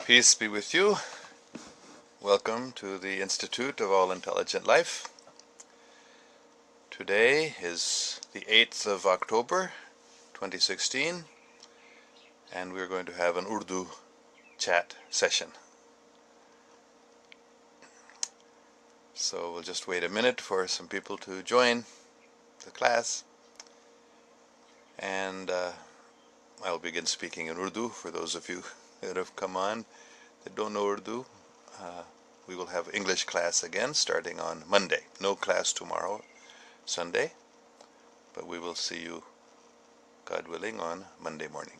Peace be with you. Welcome to the Institute of All Intelligent Life. Today is the 8th of October 2016 and we're going to have an Urdu chat session. So we'll just wait a minute for some people to join the class and I'll begin speaking in Urdu for those of you that have come on that don't know Urdu. We will have English class again starting on Monday. No class tomorrow, Sunday, but we will see you, God willing, on Monday morning.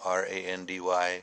RANDYCRAMER,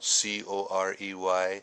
COREYGOODE.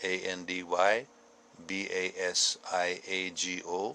ANDYBASIAGO,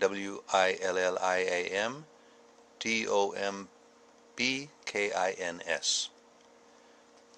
WILLIAMTOMPKINS.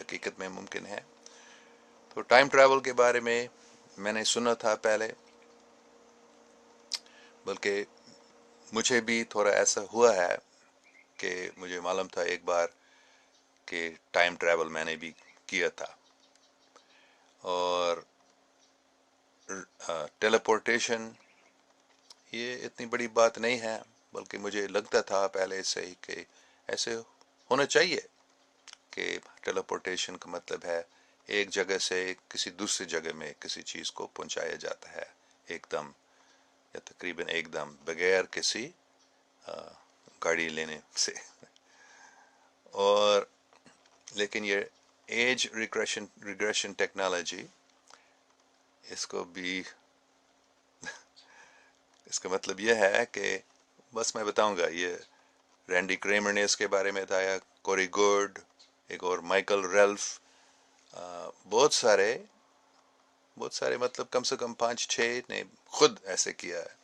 حقیقت میں ممکن ہے. تو time travel کے بارے میں میں نے سنا تھا پہلے، بلکہ مجھے بھی تھوڑا ایسا ہوا ہے کہ مجھے معلوم تھا ایک بار کہ ٹائم ٹریول میں نے بھی کیا تھا. اور ٹیلی پورٹیشن یہ اتنی بڑی بات نہیں ہے، بلکہ مجھے لگتا تھا پہلے سے ہی کہ ایسے ہونا چاہیے کہ ٹیلی پورٹیشن کا مطلب ہے ایک جگہ سے کسی دوسری جگہ میں کسی چیز کو پہنچایا جاتا ہے ایک دم یا تقریباً ایک دم بغیر کسی گاڑی لینے سے. اور لیکن یہ ایج ریگریشن ٹیکنالوجی، اس کو بھی اس کا مطلب یہ ہے کہ بس میں بتاؤں گا، یہ رینڈی کریمر نے اس کے بارے میں بتایا، کوری گوڈ، ایک اور مائیکل ریلف، بہت سارے مطلب کم سے کم 5-6 نے خود ایسے کیا ہے.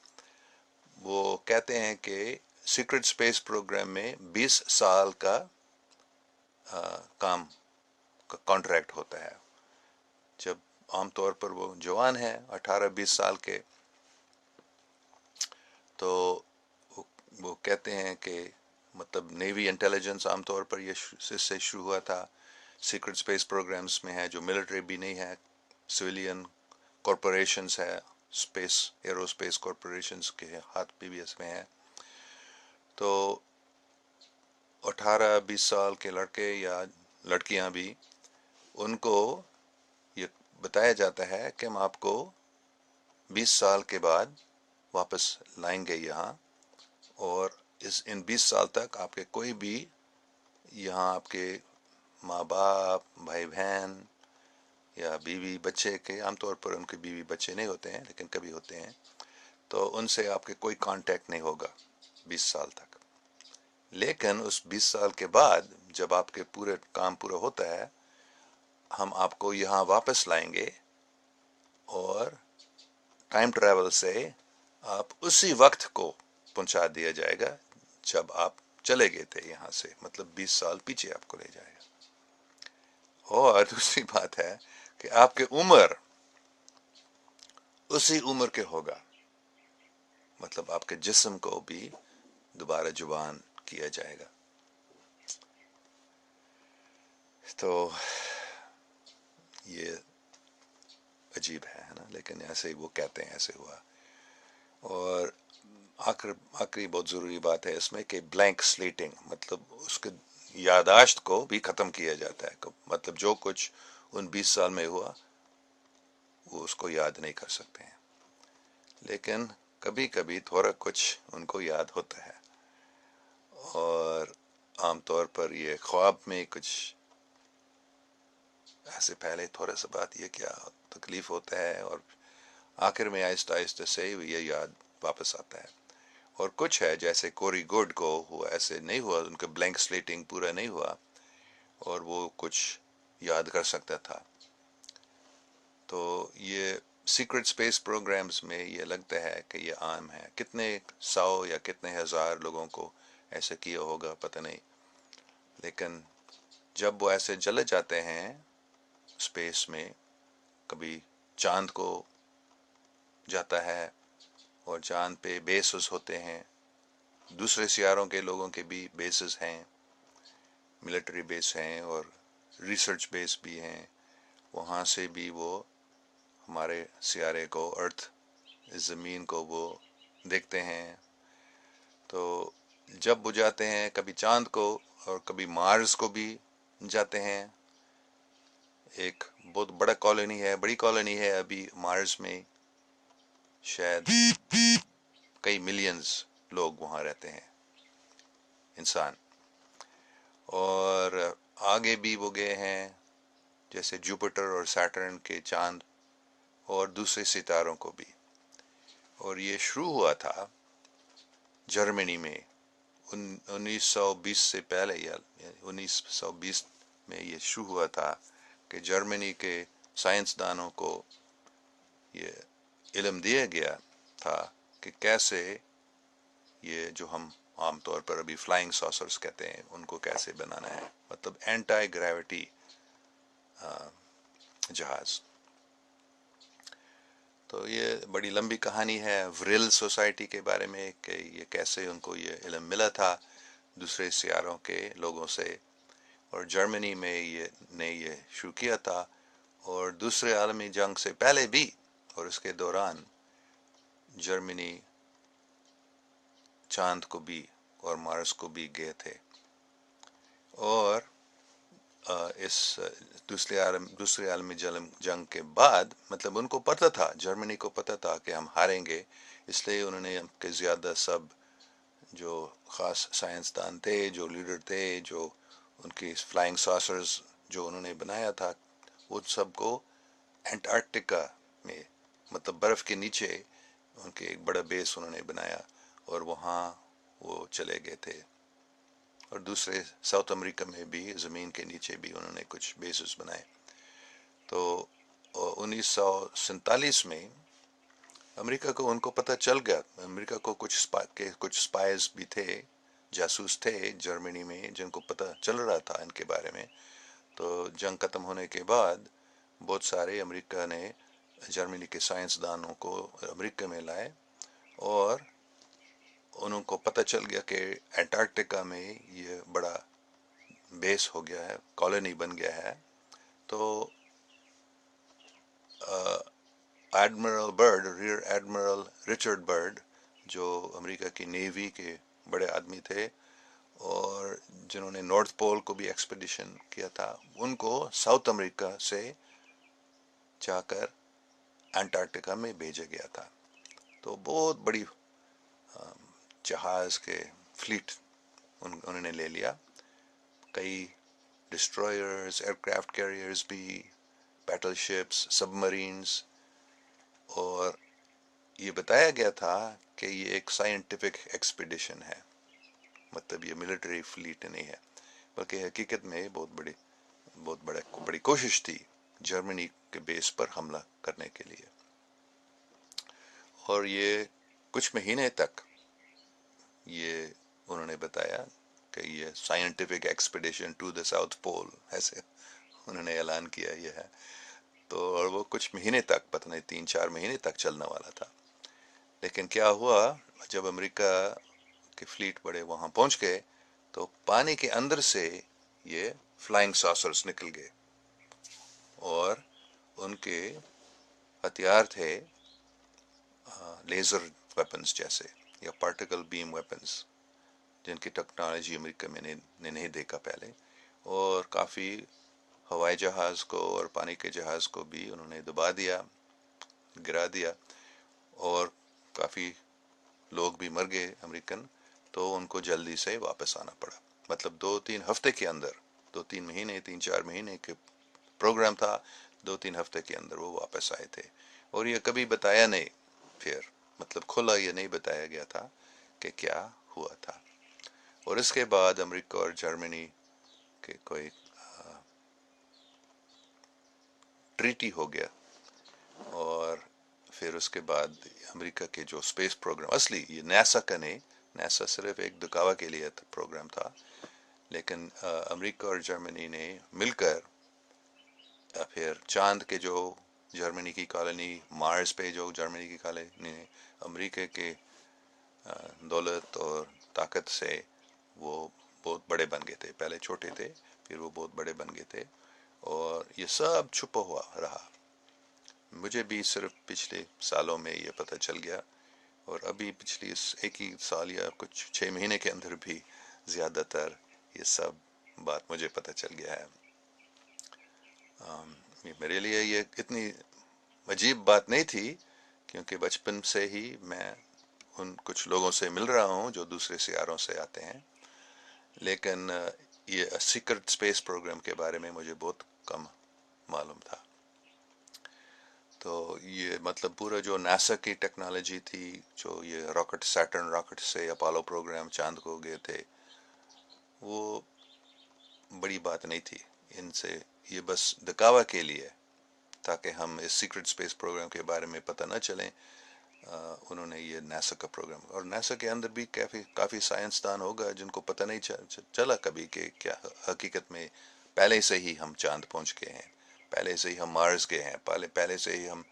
وہ کہتے ہیں کہ سیکرٹ اسپیس پروگرام میں 20 سال کا کام کا کانٹریکٹ ہوتا ہے. جب عام طور پر وہ جوان ہیں 18-20 سال کے، تو وہ کہتے ہیں کہ مطلب نیوی انٹیلیجنس عام طور پر یہ اس سے شروع ہوا تھا. سیکرٹ اسپیس پروگرامز میں ہے جو ملٹری بھی نہیں ہے، سویلین کارپوریشنز ہے، اسپیس ایروسپیس کارپوریشنز کے ہاتھ بھی اس میں ہے. تو 18-20 سال کے لڑکے یا لڑکیاں بھی، ان کو یہ بتایا جاتا ہے کہ ہم آپ کو 20 سال کے بعد واپس لائیں گے یہاں، اور ان 20 سال تک آپ کے کوئی بھی یہاں آپ کے ماں باپ، بھائی بہن یا بیوی بچے کے، عام طور پر ان کے بیوی بچے نہیں ہوتے ہیں لیکن کبھی ہوتے ہیں، تو ان سے آپ کے کوئی کانٹیکٹ نہیں ہوگا 20 سال تک. لیکن اس 20 سال کے بعد جب آپ کے پورے کام پورا ہوتا ہے، ہم آپ کو یہاں واپس لائیں گے، اور ٹائم ٹریول سے آپ اسی وقت کو پہنچا دیا جائے گا جب آپ چلے گئے تھے یہاں سے، مطلب 20 سال پیچھے آپ کو لے جائے گا. اور دوسری بات ہے کہ آپ کی عمر اسی عمر کے ہوگا، مطلب آپ کے جسم کو بھی دوبارہ جوان کیا جائے گا. تو یہ عجیب ہے نا، لیکن ایسے ہی وہ کہتے ہیں ایسے ہوا. اور آخری بہت ضروری بات ہے اس میں کہ بلینک سلیٹنگ، مطلب اس کے یاداشت کو بھی ختم کیا جاتا ہے. مطلب جو کچھ ان 20 سال میں ہوا وہ اس کو یاد نہیں کر سکتے ہیں، لیکن کبھی کبھی تھوڑا کچھ ان کو یاد ہوتا ہے. اور عام طور پر یہ خواب میں کچھ ایسے پہلے تھوڑا سا بات یہ کیا تکلیف ہوتا ہے، اور آخر میں آہستہ آہستہ سے یہ یاد واپس آتا ہے. اور کچھ ہے جیسے کوری گوڈ کو ہوا، ایسے نہیں ہوا، ان کا بلینک سلیٹنگ پورا نہیں ہوا اور وہ کچھ یاد کر سکتا تھا. تو یہ سیکرٹ اسپیس پروگرامز میں یہ لگتا ہے کہ یہ عام ہے. کتنے 100 یا کتنے ہزار لوگوں کو ایسے کیا ہوگا پتہ نہیں، لیکن جب وہ ایسے چلے جاتے ہیں اسپیس میں، کبھی چاند کو جاتا ہے اور چاند پہ بیسز ہوتے ہیں، دوسرے سیاروں کے لوگوں کے بھی بیسز ہیں، ملٹری بیس ہیں اور ریسرچ بیس بھی ہیں. وہاں سے بھی وہ ہمارے سیارے کو، ارتھ، زمین کو وہ دیکھتے ہیں. تو جب وہ جاتے ہیں کبھی چاند کو اور کبھی مارس کو بھی جاتے ہیں. ایک بہت بڑی کالونی ہے ابھی مارس میں، شاید کئی ملینز لوگ وہاں رہتے ہیں، انسان. اور آگے بھی وہ گئے ہیں جیسے جوپیٹر اور سیٹرن کے چاند اور دوسرے ستاروں کو بھی. اور یہ شروع ہوا تھا جرمنی میں 1920 سے پہلے، یا 1920 میں یہ شروع ہوا تھا کہ جرمنی کے سائنسدانوں کو یہ علم دیا گیا تھا کہ کیسے یہ جو ہم عام طور پر ابھی فلائنگ ساسرز کہتے ہیں ان کو کیسے بنانا ہے، مطلب اینٹائی گریوٹی جہاز. تو یہ بڑی لمبی کہانی ہے وریل سوسائٹی کے بارے میں کہ یہ کیسے ان کو یہ علم ملا تھا دوسرے سیاروں کے لوگوں سے، اور جرمنی میں نے یہ شروع کیا تھا، اور دوسرے عالمی جنگ سے پہلے بھی اور اس کے دوران جرمنی چاند کو بھی اور مارس کو بھی گئے تھے. اور اس دوسرے عالمی جنگ کے بعد مطلب ان کو پتہ تھا، جرمنی کو پتہ تھا کہ ہم ہاریں گے، اس لیے انہوں نے کہ زیادہ سب جو خاص سائنسدان تھے، جو لیڈر تھے، جو ان کی فلائنگ ساسرز جو انہوں نے بنایا تھا، وہ سب کو انٹارکٹیکا میں مطلب برف کے نیچے ان کے ایک بڑا بیس انہوں نے بنایا، اور وہاں وہ چلے گئے تھے. اور دوسرے ساؤتھ امریکہ میں بھی زمین کے نیچے بھی انہوں نے کچھ بیسز بنائے. تو 1947 میں امریکہ کو ان کو پتہ چل گیا، امریکہ کو کچھ سپائز بھی تھے، جاسوس تھے جرمنی میں جن کو پتہ چل رہا تھا ان کے بارے میں. تو جنگ ختم ہونے کے بعد بہت سارے امریکہ نے جرمنی کے سائنسدانوں کو امریکہ میں لائے، اور انہوں کو پتہ چل گیا کہ انٹارکٹیکا میں یہ بڑا بیس ہو گیا ہے، کالونی بن گیا ہے. تو admiral Byrd, rear admiral Richard Byrd, جو امریکہ کی نیوی کے بڑے آدمی تھے اور جنہوں نے نارتھ پول کو بھی ایکسپیڈیشن کیا تھا، ان کو ساؤتھ امریکہ سے جا کر انٹارکٹیکا میں بھیجا گیا تھا. تو بہت بڑی جہاز کے فلیٹ انہوں نے لے لیا، کئی ڈسٹرائرز، ایئر کرافٹ کیریئرز بھی، بیٹل شپس، سب مرینز. اور یہ بتایا گیا تھا کہ یہ ایک سائنٹیفک ایکسپیڈیشن ہے، مطلب یہ ملٹری فلیٹ نہیں ہے، بلکہ حقیقت میں بہت بڑی کوشش تھی جرمنی کے بیس پر حملہ کرنے کے لیے. اور یہ کچھ مہینے تک یہ انہوں نے بتایا کہ یہ scientific expedition to the south pole, ایسے انہوں نے اعلان کیا یہ ہے. تو اور وہ کچھ مہینے تک، پتہ نہیں 3-4 مہینے تک چلنے والا تھا. لیکن کیا ہوا، جب امریکہ کے فلیٹ بڑے وہاں پہنچ گئے تو پانی کے اندر سے یہ فلائنگ ساسرز نکل گئے، اور ان کے ہتھیار تھے لیزر ویپنز جیسے یا پارٹیکل بیم ویپنز، جن کی ٹیکنالوجی امریکہ میں نے نہیں دیکھا پہلے. اور کافی ہوائی جہاز کو اور پانی کے جہاز کو بھی انہوں نے دبا دیا، گرا دیا، اور کافی لوگ بھی مر گئے امریکن. تو ان کو جلدی سے واپس آنا پڑا، مطلب 2-3 ہفتے کے اندر، 2-3 مہینے 3-4 مہینے کے پروگرام تھا، 2-3 ہفتے کے اندر وہ واپس آئے تھے. اور یہ کبھی بتایا نہیں پھر، مطلب کھلا یہ نہیں بتایا گیا تھا کہ کیا ہوا تھا. اور اس کے بعد امریکہ اور جرمنی کے کوئی ٹریٹی ہو گیا، اور پھر اس کے بعد امریکہ کے جو اسپیس پروگرام، اصلی یہ ناسا کا نہیں، ناسا صرف ایک دکھاوا کے لیے پروگرام تھا، لیکن امریکہ اور جرمنی نے مل کر پھر چاند کے جو جرمنی کی کالونی، مارس پہ جو جرمنی کی کالونی، امریکہ کے دولت اور طاقت سے وہ بہت بڑے بن گئے تھے. پہلے چھوٹے تھے، پھر وہ بہت بڑے بن گئے تھے، اور یہ سب چھپا ہوا رہا. مجھے بھی صرف پچھلے سالوں میں یہ پتہ چل گیا، اور ابھی پچھلی ایک ہی سال یا کچھ 6 مہینے کے اندر بھی زیادہ تر یہ سب بات مجھے پتہ چل گیا ہے. میرے لیے یہ اتنی عجیب بات نہیں تھی، کیونکہ بچپن سے ہی میں ان کچھ لوگوں سے مل رہا ہوں جو دوسرے سیاروں سے آتے ہیں، لیکن یہ سیکرٹ اسپیس پروگرام کے بارے میں مجھے بہت کم معلوم تھا. تو یہ مطلب پورا جو ناسا کی ٹیکنالوجی تھی، جو یہ راکٹ، سیٹرن راکٹ سے اپولو پروگرام چاند کو گئے تھے، وہ بڑی بات نہیں تھی. ان سے یہ بس دکھاوا کے لیے، تاکہ ہم اس سیکرٹ اسپیس پروگرام کے بارے میں پتہ نہ چلیں، انہوں نے یہ ناسا کا پروگرام. اور ناسا کے اندر بھی کافی سائنسدان ہوگا جن کو پتہ نہیں چلا کبھی کہ کیا حقیقت میں پہلے سے ہی ہم چاند پہنچ گئے ہیں. پہلے سے ہی ہم مارس گئے ہیں، پہلے سے ہی ہم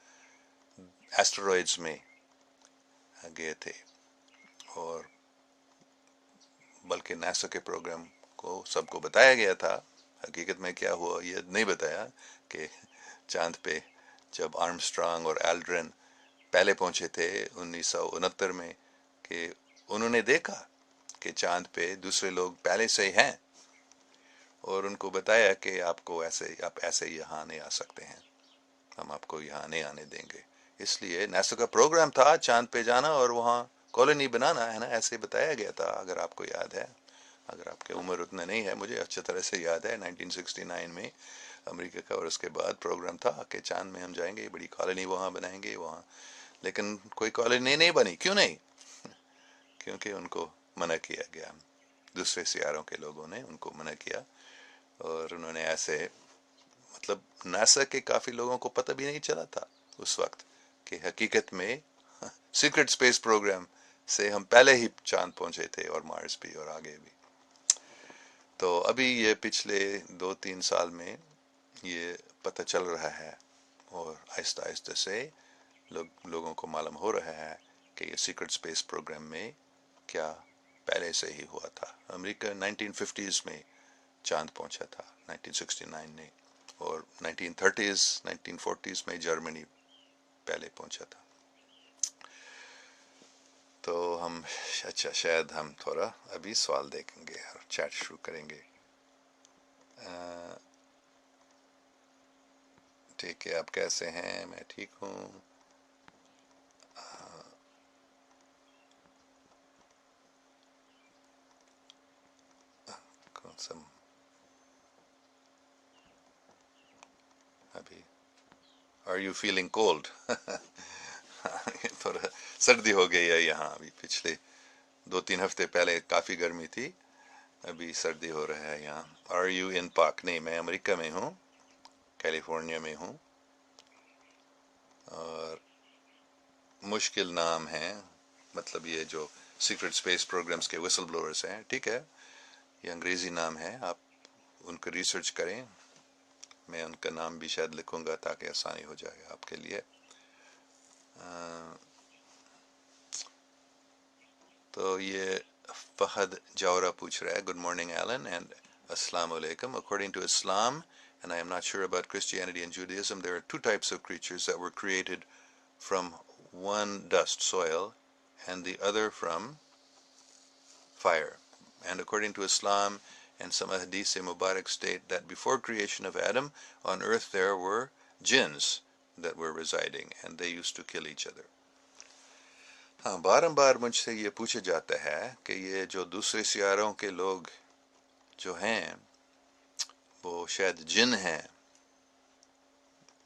ایسٹرائڈس میں گئے تھے، اور بلکہ ناسا کے پروگرام کو سب کو بتایا گیا تھا. حقیقت میں کیا ہوا یہ نہیں بتایا کہ چاند پہ جب آرمسٹرانگ اور ایلڈرن پہلے پہنچے تھے 1969 میں، کہ انہوں نے دیکھا کہ چاند پہ دوسرے لوگ پہلے سے ہی ہیں، اور ان کو بتایا کہ آپ ایسے یہاں نہیں آ سکتے ہیں، ہم آپ کو یہاں نہیں آنے دیں گے. اس لیے ناسا کا پروگرام تھا چاند پہ جانا اور وہاں کالونی بنانا ہے نا، ایسے بتایا گیا تھا. اگر آپ کو یاد ہے، اگر آپ کی عمر اتنا نہیں ہے، مجھے اچھی طرح سے یاد ہے 1969 میں امریکہ کا، اور اس کے بعد پروگرام تھا کہ چاند میں ہم جائیں گے، بڑی کالونی وہاں بنائیں گے وہاں. لیکن کوئی کالونی نہیں بنی. کیوں نہیں؟ کیونکہ ان کو منع کیا گیا، دوسرے سیاروں کے لوگوں نے ان کو منع کیا، اور انہوں نے ایسے، مطلب ناسا کے کافی لوگوں کو پتہ بھی نہیں چلا تھا اس وقت کہ حقیقت میں سیکرٹ اسپیس پروگرام سے ہم پہلے ہی چاند پہنچے تھے، اور مارس بھی اور آگے بھی. تو ابھی یہ پچھلے 2-3 سال میں یہ پتہ چل رہا ہے، اور آہستہ آہستہ سے لوگوں کو معلوم ہو رہا ہے کہ یہ سیکرٹ اسپیس پروگرام میں کیا پہلے سے ہی ہوا تھا. امریکہ 1950s میں چاند پہنچا تھا، 1969 میں، اور 1940s میں جرمنی پہلے پہنچا تھا. تو ہم اچھا شاید ہم تھوڑا ابھی سوال دیکھیں گے اور چیٹ شروع کریں گے. ٹھیک ہے، آپ کیسے ہیں؟ میں ٹھیک ہوں. کون سا ابھی آر یو فیلنگ کولڈ؟ تھوڑا سردی ہو گئی ہے یہاں. ابھی پچھلے 2-3 ہفتے پہلے کافی گرمی تھی، ابھی سردی ہو رہا ہے یہاں. آر یو ان پاک؟ نہیں، میں امریکہ میں ہوں، کیلیفورنیا میں ہوں. اور مشکل نام ہے، مطلب یہ جو سیکرٹ اسپیس پروگرامز کے وسل بلورز ہیں، ٹھیک ہے، یہ انگریزی نام ہے، آپ ان کو ریسرچ کریں. میں ان کا نام بھی شاید لکھوں گا تاکہ آسانی ہو جائے آپ کے لیے. تو یہ فہد جاورا پوچھ رہا ہے، گڈ مارننگ ایلن اینڈ السلام علیکم. According to Islam, and I am not sure about Christianity and Judaism, there are two types of creatures that were created from one dust, soil, and the other from fire. And according to Islam and some hadith Mubarak state that before creation of Adam, on earth there were jinns that were residing, and they used to kill each other. ہاں، بار مجھ سے یہ پوچھا جاتا ہے کہ یہ جو دوسرے سیاروں کے لوگ جو ہیں وہ شاید جن ہیں،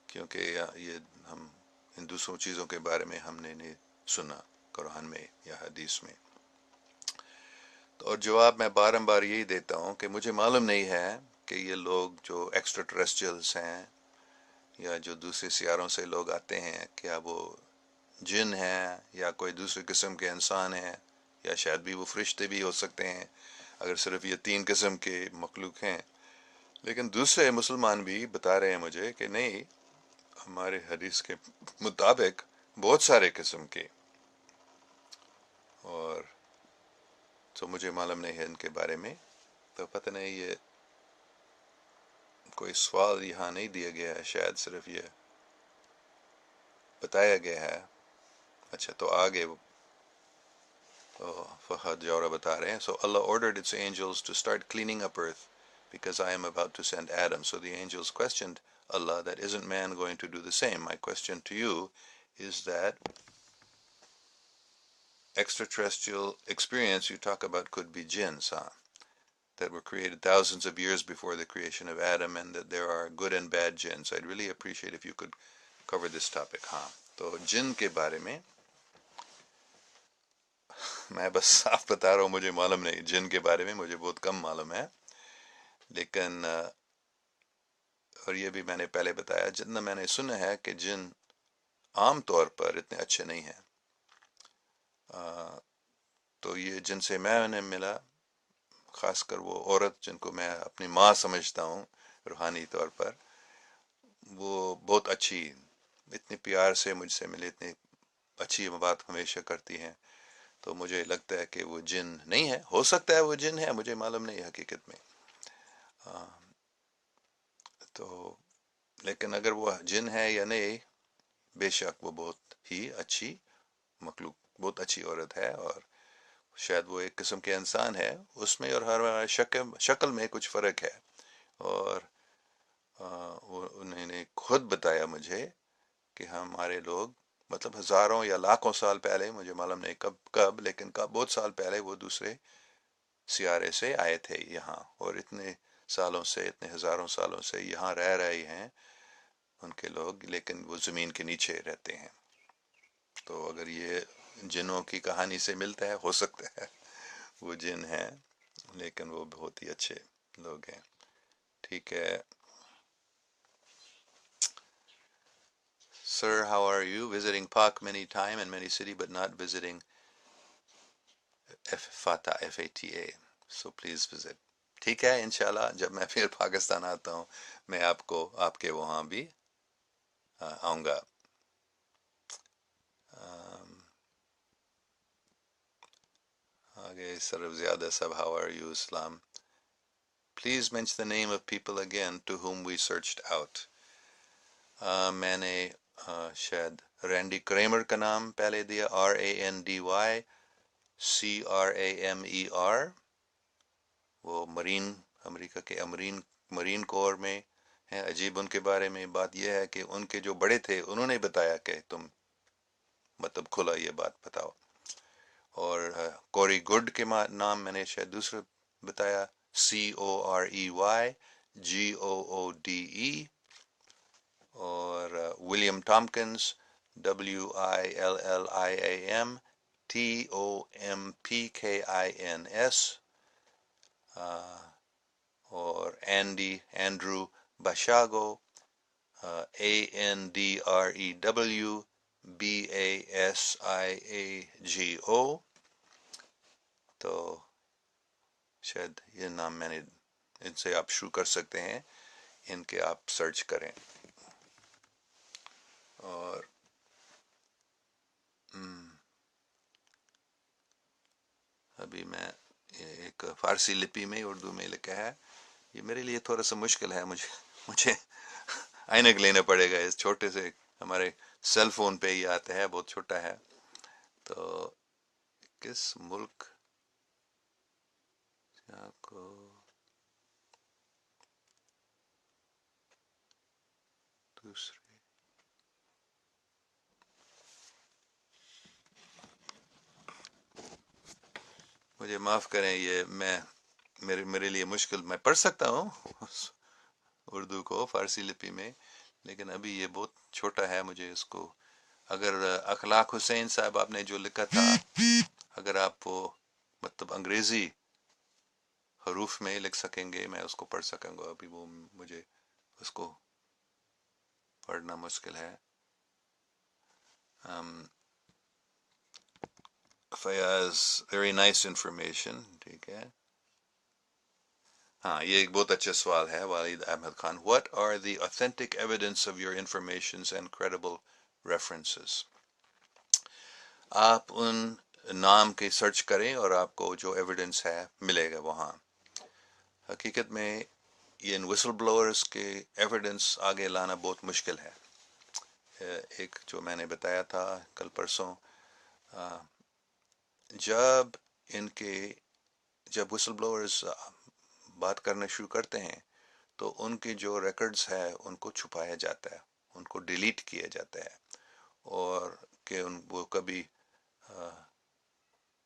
کیونکہ یہ ہم ان دوسروں چیزوں کے بارے میں ہم نے نہیں سنا قرآن میں یا حدیث میں. اور جواب میں بار یہی دیتا ہوں کہ مجھے معلوم نہیں ہے کہ یہ لوگ جو ایکسٹرا ٹریسٹریلس ہیں یا جو دوسرے سیاروں سے لوگ آتے ہیں، کیا وہ جن ہیں یا کوئی دوسرے قسم کے انسان ہیں، یا شاید بھی وہ فرشتے بھی ہو سکتے ہیں اگر صرف یہ 3 قسم کے مخلوق ہیں. لیکن دوسرے مسلمان بھی بتا رہے ہیں مجھے کہ نہیں، ہمارے حدیث کے مطابق بہت سارے قسم کے، اور تو مجھے معلوم نہیں ہے ان کے بارے میں. تو پتہ نہیں، یہ کوئی سوال یہاں نہیں دیا گیا ہے، شاید صرف یہ بتایا گیا ہے. اچھا، تو آگے فہد جورا بتا رہے ہیں. So Allah ordered its angels to start cleaning up earth because I am about to send Adam. So the angels questioned Allah that isn't man going to do the same? My question to you is that extraterrestrial experience you talk about could be jinns, huh? That were created thousands of years before the creation of Adam, and that there are good and bad jinns. I'd really appreciate if you could cover this topic. ہاں، تو جن کے بارے میں میں بس صاف بتا رہا ہوں، مجھے معلوم نہیں. جن کے بارے میں مجھے بہت کم معلوم ہے، لیکن اور یہ بھی میں نے پہلے بتایا، جتنا میں نے سنا ہے کہ جن عام طور پر اتنے اچھے نہیں ہیں. تو یہ جن سے میں نے ملا، خاص کر وہ عورت جن کو میں اپنی ماں سمجھتا ہوں روحانی طور پر، وہ بہت اچھی، اتنے پیار سے مجھ سے ملے، اتنی اچھی بات ہمیشہ کرتی ہیں، تو مجھے لگتا ہے کہ وہ جن نہیں ہے، ہو سکتا ہے وہ جن ہے، مجھے معلوم نہیں حقیقت میں، تو لیکن اگر وہ جن ہے یا نہیں، بے شک وہ بہت ہی اچھی مخلوق، بہت اچھی عورت ہے، اور شاید وہ ایک قسم کے انسان ہے، اس میں اور ہر شکل میں کچھ فرق ہے، اور وہ انہوں نے خود بتایا مجھے کہ ہمارے لوگ مطلب ہزاروں یا لاکھوں سال پہلے، مجھے معلوم نہیں کب لیکن بہت سال پہلے وہ دوسرے سیارے سے آئے تھے یہاں، اور اتنے سالوں سے، اتنے ہزاروں سالوں سے یہاں رہ رہے ہیں ان کے لوگ، لیکن وہ زمین کے نیچے رہتے ہیں، تو اگر یہ جنوں کی کہانی سے ملتا ہے، ہو سکتا ہے وہ جن ہیں، لیکن وہ بہت ہی اچھے لوگ ہیں. ٹھیک ہے. Sir, how are you? Visiting Pak many time and many city, but not visiting FATA, FATA. So please visit. ٹھیک ہے، انشاءاللہ جب میں پھر پاکستان آتا ہوں میں آپ کو آپ کے وہاں بھی آؤں گا. آگے سر زیادہ صاحب, how are you Islam? Please mention the name of people again to whom we searched out. میں نے شاید رینڈی کریمر کا نام پہلے دیا, RANDYCRAMER, وہ مرین امریکہ کے مرین کور میں ہیں. عجیب ان کے بارے میں بات یہ ہے کہ ان کے جو بڑے تھے انہوں نے بتایا کہ تم مطلب کھلا یہ بات بتاؤ. اور کوری گڈ کے نام میں نے شاید دوسرا بتایا, COREYGOODE, اور ولیم ٹامکنس, WILLIAMTOMPKINS, اور اینڈرو باشاگو, ANDREWBASIAGO. تو شاید یہ نام میں نے, ان سے آپ شروع کر سکتے ہیں, ان کے آپ سرچ کریں. اور ابھی میں ایک فارسی لپی میں اردو میں لکھا ہے, یہ میرے لیے تھوڑا سا مشکل ہے, مجھے اینک لینا پڑے گا, اس چھوٹے سے ہمارے سیل فون پہ ہی آتا ہے, بہت چھوٹا ہے. تو کس ملک کو دوسرے, مجھے معاف کریں, یہ میرے لیے مشکل, میں پڑھ سکتا ہوں اردو کو فارسی لپی میں, لیکن ابھی یہ بہت چھوٹا ہے, مجھے اس کو, اگر اخلاق حسین صاحب آپ نے جو لکھا تھا, اگر آپ وہ مطلب انگریزی حروف میں لکھ سکیں گے میں اس کو پڑھ سکوں گا, ابھی وہ مجھے اس کو پڑھنا مشکل ہے. Fayyaz, very nice information. ٹھیک ہے, ہاں یہ ایک بہت اچھا سوال ہے والد Ahmad Khan. What are the authentic evidence of your informations and credible references? آپ ان نام کے سرچ کریں اور آپ کو جو ایویڈنس ہے ملے گا وہاں. حقیقت میں ان وسل بلورز کے ایویڈنس آگے لانا بہت مشکل ہے. ایک جو میں نے بتایا تھا کل پرسوں, جب وسل بلورز بات کرنا شروع کرتے ہیں تو ان کے جو ریکارڈز ہے ان کو چھپایا جاتا ہے, ان کو ڈیلیٹ کیا جاتا ہے, اور کہ وہ کبھی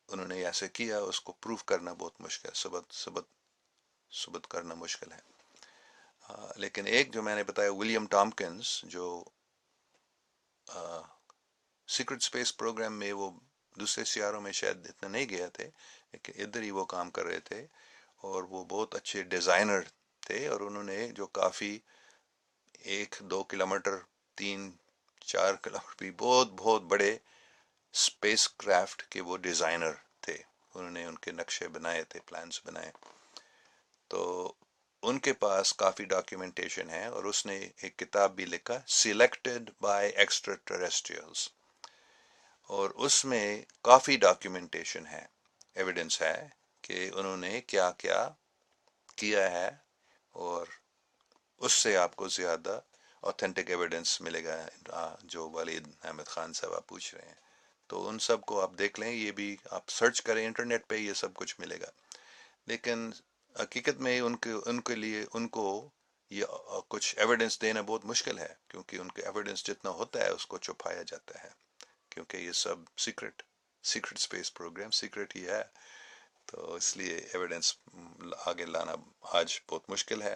انہوں نے ایسے کیا, اس کو پروف کرنا بہت مشکل ہے, ثبت کرنا مشکل ہے. لیکن ایک جو میں نے بتایا ولیم ٹامکنس, جو سیکرٹ اسپیس پروگرام میں وہ دوسرے سیاروں میں شاید اتنا نہیں گیا تھے, لیکن ادھر ہی وہ کام کر رہے تھے, اور وہ بہت اچھے ڈیزائنر تھے, اور انہوں نے جو کافی 1-2 کلومیٹر 3-4 کلومیٹر بھی بہت بڑے اسپیس کرافٹ کے وہ ڈیزائنر تھے, انہوں نے ان کے نقشے بنائے تھے, پلانس بنائے. تو ان کے پاس کافی ڈاکیومنٹیشن ہے، اور اس نے ایک کتاب بھی لکھا سلیکٹڈ بائی ایکسٹرا ٹریسٹریلز، اور اس میں کافی ڈاکیومنٹیشن ہے، ایویڈنس ہے کہ انہوں نے کیا کیا کیا ہے، اور اس سے آپ کو زیادہ اوتھینٹک ایویڈنس ملے گا جو ولید احمد خان صاحب آپ پوچھ رہے ہیں. تو ان سب کو آپ دیکھ لیں، یہ بھی آپ سرچ کریں انٹرنیٹ پہ، یہ سب کچھ ملے گا. لیکن حقیقت میں ان کے لیے ان کو یہ کچھ ایویڈنس دینا بہت مشکل ہے، کیونکہ ان کے ایویڈنس جتنا ہوتا ہے اس کو چھپایا جاتا ہے، کیونکہ یہ سب سیکرٹ اسپیس پروگرام سیکرٹ ہی ہے. تو اس لیے ایویڈنس آگے لانا آج بہت مشکل ہے.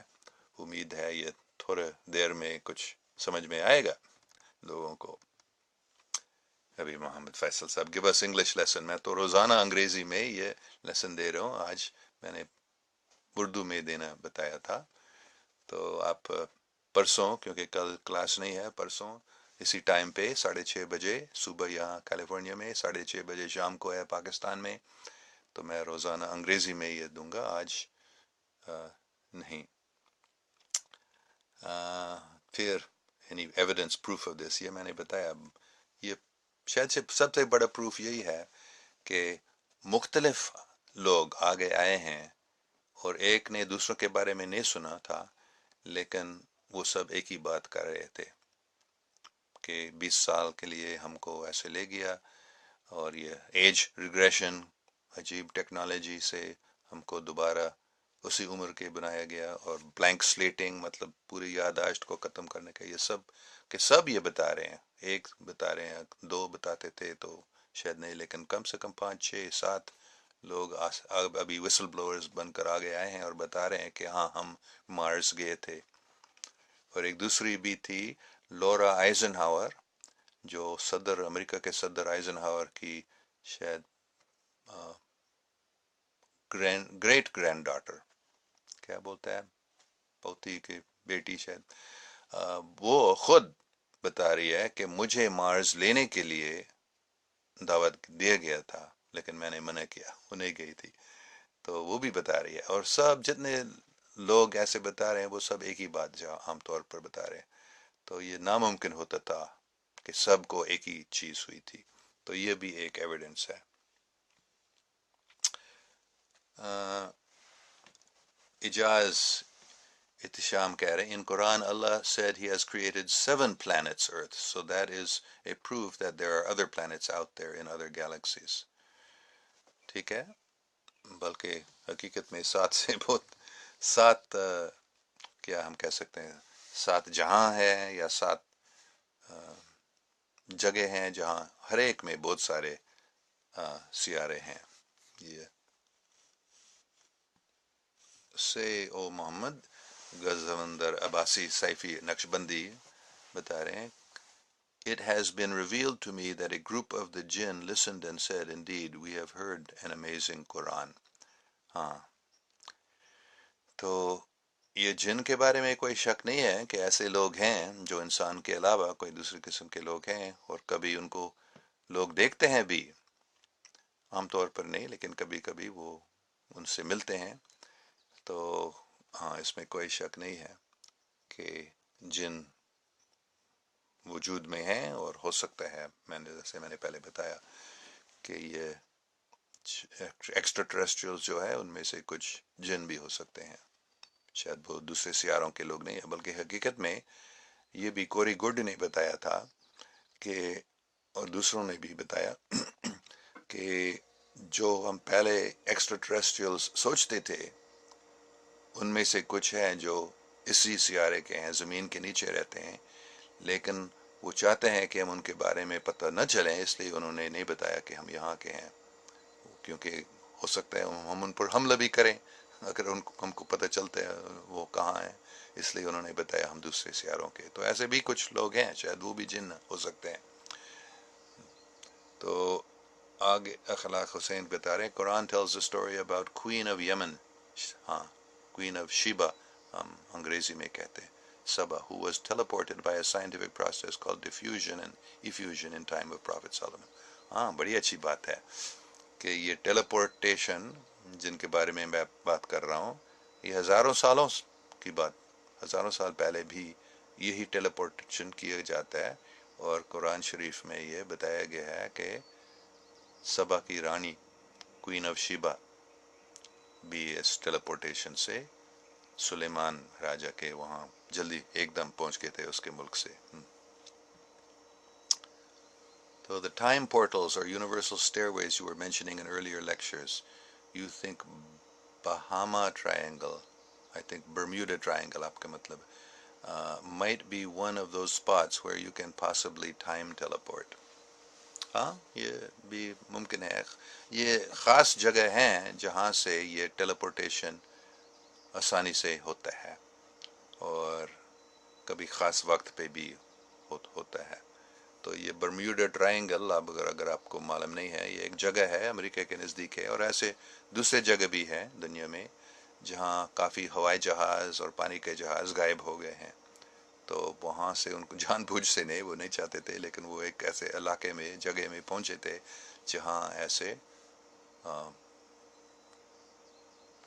امید ہے یہ تھوڑے دیر میں کچھ سمجھ میں آئے گا لوگوں کو. ابھی محمد فیصل صاحب کے بس انگلش لیسن، میں تو روزانہ انگریزی میں یہ لیسن دے رہا ہوں، آج میں نے اردو میں دینا بتایا تھا. تو آپ پرسوں، کیونکہ کل کلاس نہیں ہے، پرسوں اسی ٹائم پہ 6:30 صبح یہاں کیلیفورنیا میں، 6:30 شام کو ہے پاکستان میں. تو میں روزانہ انگریزی میں یہ دوں گا، آج نہیں. پھر ایویڈنس پروف آف دس، یہ میں نے بتایا. یہ شاید سے سب سے بڑا پروف یہی ہے کہ مختلف لوگ آگے آئے ہیں، اور ایک نے دوسروں کے بارے میں نہیں سنا تھا، لیکن وہ سب ایک ہی بات کر رہے تھے کہ 20 سال کے لیے ہم کو ایسے لے گیا، اور یہ ایج ریگریشن، عجیب ٹیکنالوجی سے ہم کو دوبارہ اسی عمر کے بنایا گیا، اور بلینک سلیٹنگ مطلب پوری یادداشت کو ختم کرنے کا، یہ سب کہ سب یہ بتا رہے ہیں. ایک بتا رہے ہیں، دو بتاتے تھے تو شاید نہیں، لیکن کم سے کم 5 6 7 لوگ ابھی وسل بلورز بن کر آگے آئے ہیں اور بتا رہے ہیں کہ ہاں ہم مارس گئے تھے. اور ایک دوسری بھی تھی لورا آئزن ہاور، جو امریکہ کے صدر آئزن ہاور کی شاید گریٹ گرینڈ ڈاٹر، کیا بولتا ہے، پوتی کی بیٹی شاید، وہ خود بتا رہی ہے کہ مجھے مارس لینے کے لیے دعوت دیا گیا تھا، لیکن میں نے منع کیا، وہ نہیں گئی تھی. تو وہ بھی بتا رہی ہے، اور سب جتنے لوگ ایسے بتا رہے ہیں وہ سب ایک ہی بات جو عام طور پر بتا رہے ہیں. تو یہ ناممکن ہوتا تھا کہ سب کو ایک ہی چیز ہوئی تھی. تو یہ بھی ایک ایویڈنس ہے. اجاز احتشام کہہ رہے ہیں in Quran Allah said he has created 7 planets Earth, so that is a proof that there are other planets out there in other galaxies. ٹھیک ہے، بلکہ حقیقت میں 7 سے بہت 7 کیا ہم کہہ سکتے ہیں، 7 جہاں ہے یا 7 جگہ ہیں جہاں ہر ایک میں بہت سارے سیارے ہیں. یہ سے او محمد غزوندر عباسی سیفی نقشبندی بتا رہے ہیں It has been revealed to me that a group of the jinn listened and said, Indeed, we have heard an amazing Quran. ہاں، تو یہ جن کے بارے میں کوئی شک نہیں ہے کہ ایسے لوگ ہیں جو انسان کے علاوہ کوئی دوسری قسم کے لوگ ہیں، اور کبھی ان کو لوگ دیکھتے ہیں بھی، عام طور پر نہیں لیکن کبھی کبھی وہ ان سے ملتے ہیں. تو ہاں، اس میں کوئی شک نہیں ہے کہ جن وجود میں ہیں، اور ہو سکتا ہے جیسے میں نے پہلے بتایا کہ یہ ایکسٹرا ٹریسٹریلز جو ہے ان میں سے کچھ جن بھی ہو سکتے ہیں. شاید وہ دوسرے سیاروں کے لوگ نہیں ہیں، بلکہ حقیقت میں یہ بھی کوری گڈ نے بتایا تھا کہ، اور دوسروں نے بھی بتایا کہ جو ہم پہلے ایکسٹرا ٹریسٹریلز سوچتے تھے ان میں سے کچھ ہیں جو اسی سیارے کے ہیں، زمین کے نیچے رہتے ہیں، لیکن وہ چاہتے ہیں کہ ہم ان کے بارے میں پتہ نہ چلیں، اس لیے انہوں نے نہیں بتایا کہ ہم یہاں کے ہیں، کیونکہ ہو سکتا ہے ہم ان پر حملہ بھی کریں اگر ہم کو پتہ چلتا ہے وہ کہاں ہیں، اس لیے انہوں نے بتایا ہم دوسرے سیاروں کے. تو ایسے بھی کچھ لوگ ہیں، شاید وہ بھی جن ہو سکتے ہیں. تو آگے اخلاق حسین بتا رہے ہیں قرآن tells the story about Queen of Yemen، ہاں، Queen of Sheba ہم انگریزی میں کہتے ہیں، Saba, who was teleported by a scientific process called diffusion and effusion in time of Prophet Solomon. ہاں، بڑی اچھی بات ہے کہ یہ ٹیلیپورٹیشن جن کے بارے میں بات کر رہا ہوں، یہ ہزاروں سالوں کی بات، ہزاروں سال پہلے بھی یہی ٹیلیپورٹیشن کیا جاتا ہے، اور قرآن شریف میں یہ بتایا گیا ہے کہ سبا کی رانی کوئین آف شیبا بھی اس ٹیلیپورٹیشن سے سلیمان راجا کے وہاں جلدی ایک دم پہنچ گئے تھے اس کے ملک سے. So the time portals or universal stairways you were mentioning in earlier lectures, you think Bahama Triangle, I think Bermuda Triangle آپ کا مطلب, might be one of those spots where you can possibly time teleport. ہاں یہ بھی ممکن ہے. یہ خاص جگہ ہیں جہاں سے یہ ٹیلیپورٹیشن آسانی سے ہوتا ہے، اور کبھی خاص وقت پہ بھی ہوتا ہے. تو یہ برمیوڈا ٹرائنگل اگر آپ کو معلوم نہیں ہے، یہ ایک جگہ ہے امریکہ کے نزدیک ہے، اور ایسے دوسرے جگہ بھی ہیں دنیا میں جہاں کافی ہوائی جہاز اور پانی کے جہاز غائب ہو گئے ہیں. تو وہاں سے ان کو جان بوجھ سے نہیں، وہ نہیں چاہتے تھے، لیکن وہ ایک ایسے علاقے میں جگہ میں پہنچے تھے جہاں ایسے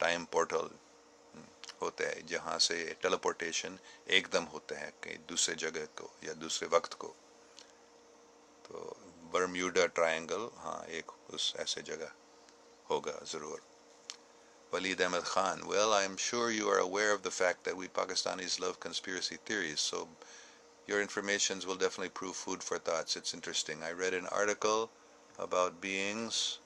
ٹائم پورٹل ہوتا ہے، جہاں سے ٹیلیپورٹیشن ایک دم ہوتا ہے کہ دوسرے جگہ کو یا دوسرے وقت کو. تو برمیوڈا ٹرائنگل ہاں ایک اس ایسے جگہ ہوگا ضرور. Walid Ahmed Khan, well, I'm sure you are aware of the fact that we Pakistanis love conspiracy theories, so your informations will definitely prove food for thoughts. It's interesting. I read an article about beings.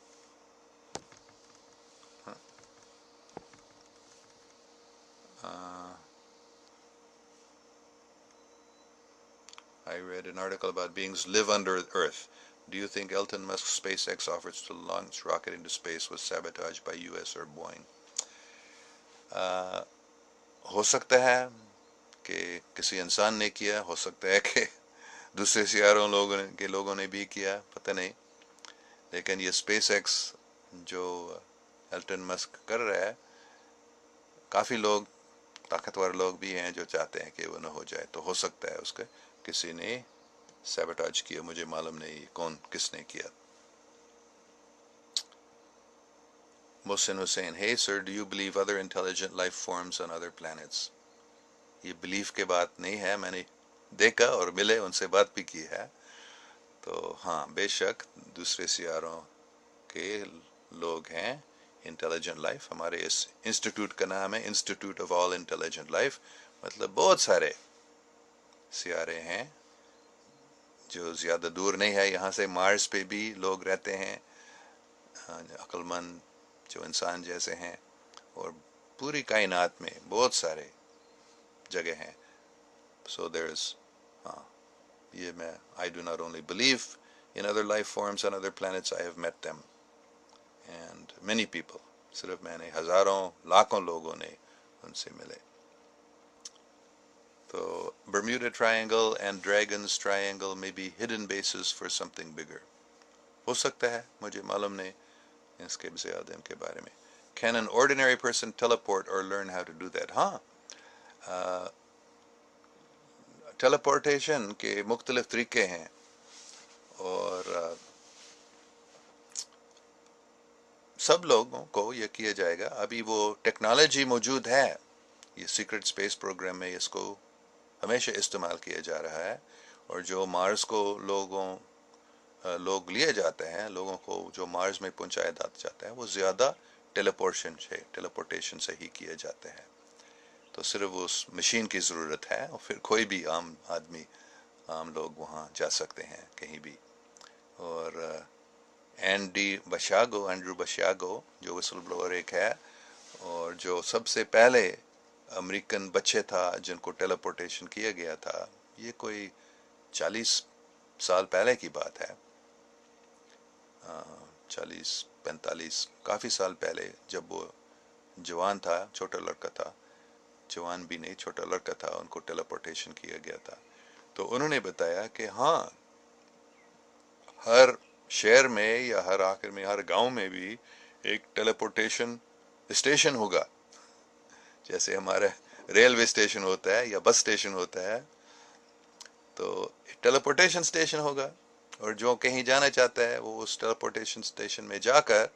I read an article about beings live under Earth. Do you think Elon Musk's SpaceX offers to launch rocket into space was sabotaged by US or Boeing? ہو سکتا ہے کہ کسی انسان نے کیا، ہو سکتا ہے کہ دوسرے سیاروں لوگوں نے بھی کیا، پتہ نہیں. لیکن یہ اسپیس ایکس جو ایلٹن مسک کر رہا ہے، کافی لوگ طاقتور لوگ بھی ہیں جو چاہتے ہیں کہ وہ نہ ہو جائے. تو ہو سکتا ہے اس کا کسی نے سیبوٹاج کیا، مجھے معلوم نہیں کس نے کیا. Mohsin Hussain, hey sir, do you believe other intelligent life forms on other planets? یہ بلیف کے بات نہیں ہے، میں نے دیکھا اور ملے ان سے بات بھی کی ہے. تو ہاں بے شک دوسرے سیاروں کے لوگ ہیں انٹیلیجنٹ لائف. ہمارے اس انسٹیٹیوٹ کا نام ہے institute of all intelligent life, مطلب بہت سارے سیارے ہیں جو زیادہ دور نہیں ہے یہاں سے. مارس پہ بھی لوگ رہتے ہیں عقل مند جو انسان جیسے ہیں، اور پوری کائنات میں بہت سارے جگہ ہیں. So there's یہ میں I do not only believe in other life forms on other planets, I have met them and many people. صرف میں نے ہزاروں لاکھوں لوگوں نے ان سے ملے. تو Bermuda Triangle and Dragon's Triangle may be hidden bases for something bigger. ہو سکتا ہے، مجھے معلوم نہیں اس کے زیادہ ان کے بارے میں. Can an ordinary person teleport or learn how to do that? ہاں، ٹیلیپورٹیشن کے مختلف طریقے ہیں، اور سب لوگوں کو یہ کیا جائے گا. ابھی وہ ٹیکنالوجی موجود ہے، یہ سیکرٹ اسپیس پروگرام میں اس کو ہمیشہ استعمال کیا جا رہا ہے. اور جو مارس کو لوگ لیے جاتے ہیں، لوگوں کو جو مارس میں پہنچایا جاتا ہے، وہ زیادہ ٹیلیپورٹیشن سے ہی کیے جاتے ہیں. تو صرف اس مشین کی ضرورت ہے، اور پھر کوئی بھی عام لوگ وہاں جا سکتے ہیں کہیں بھی. اور اینڈرو بشاگو جو وسل بلوور ایک ہے، اور جو سب سے پہلے امریکن بچے تھا جن کو ٹیلیپورٹیشن کیا گیا تھا، یہ کوئی 40 سال پہلے کی بات ہے، 40-45 کافی سال پہلے، جب وہ جوان تھا، چھوٹا لڑکا تھا، جوان بھی نہیں چھوٹا لڑکا تھا، ان کو ٹیلیپورٹیشن کیا گیا تھا. تو انہوں نے بتایا کہ ہاں ہر شہر میں یا ہر آخر میں ہر گاؤں میں بھی ایک ٹیلیپورٹیشن اسٹیشن ہوگا، جیسے ہمارا ریلوے اسٹیشن ہوتا ہے یا بس اسٹیشن ہوتا ہے. تو ٹیلیپورٹیشن اسٹیشن ہوگا، اور جو کہیں جانا چاہتا ہے وہ اس ٹیلیپورٹیشن اسٹیشن میں جا کر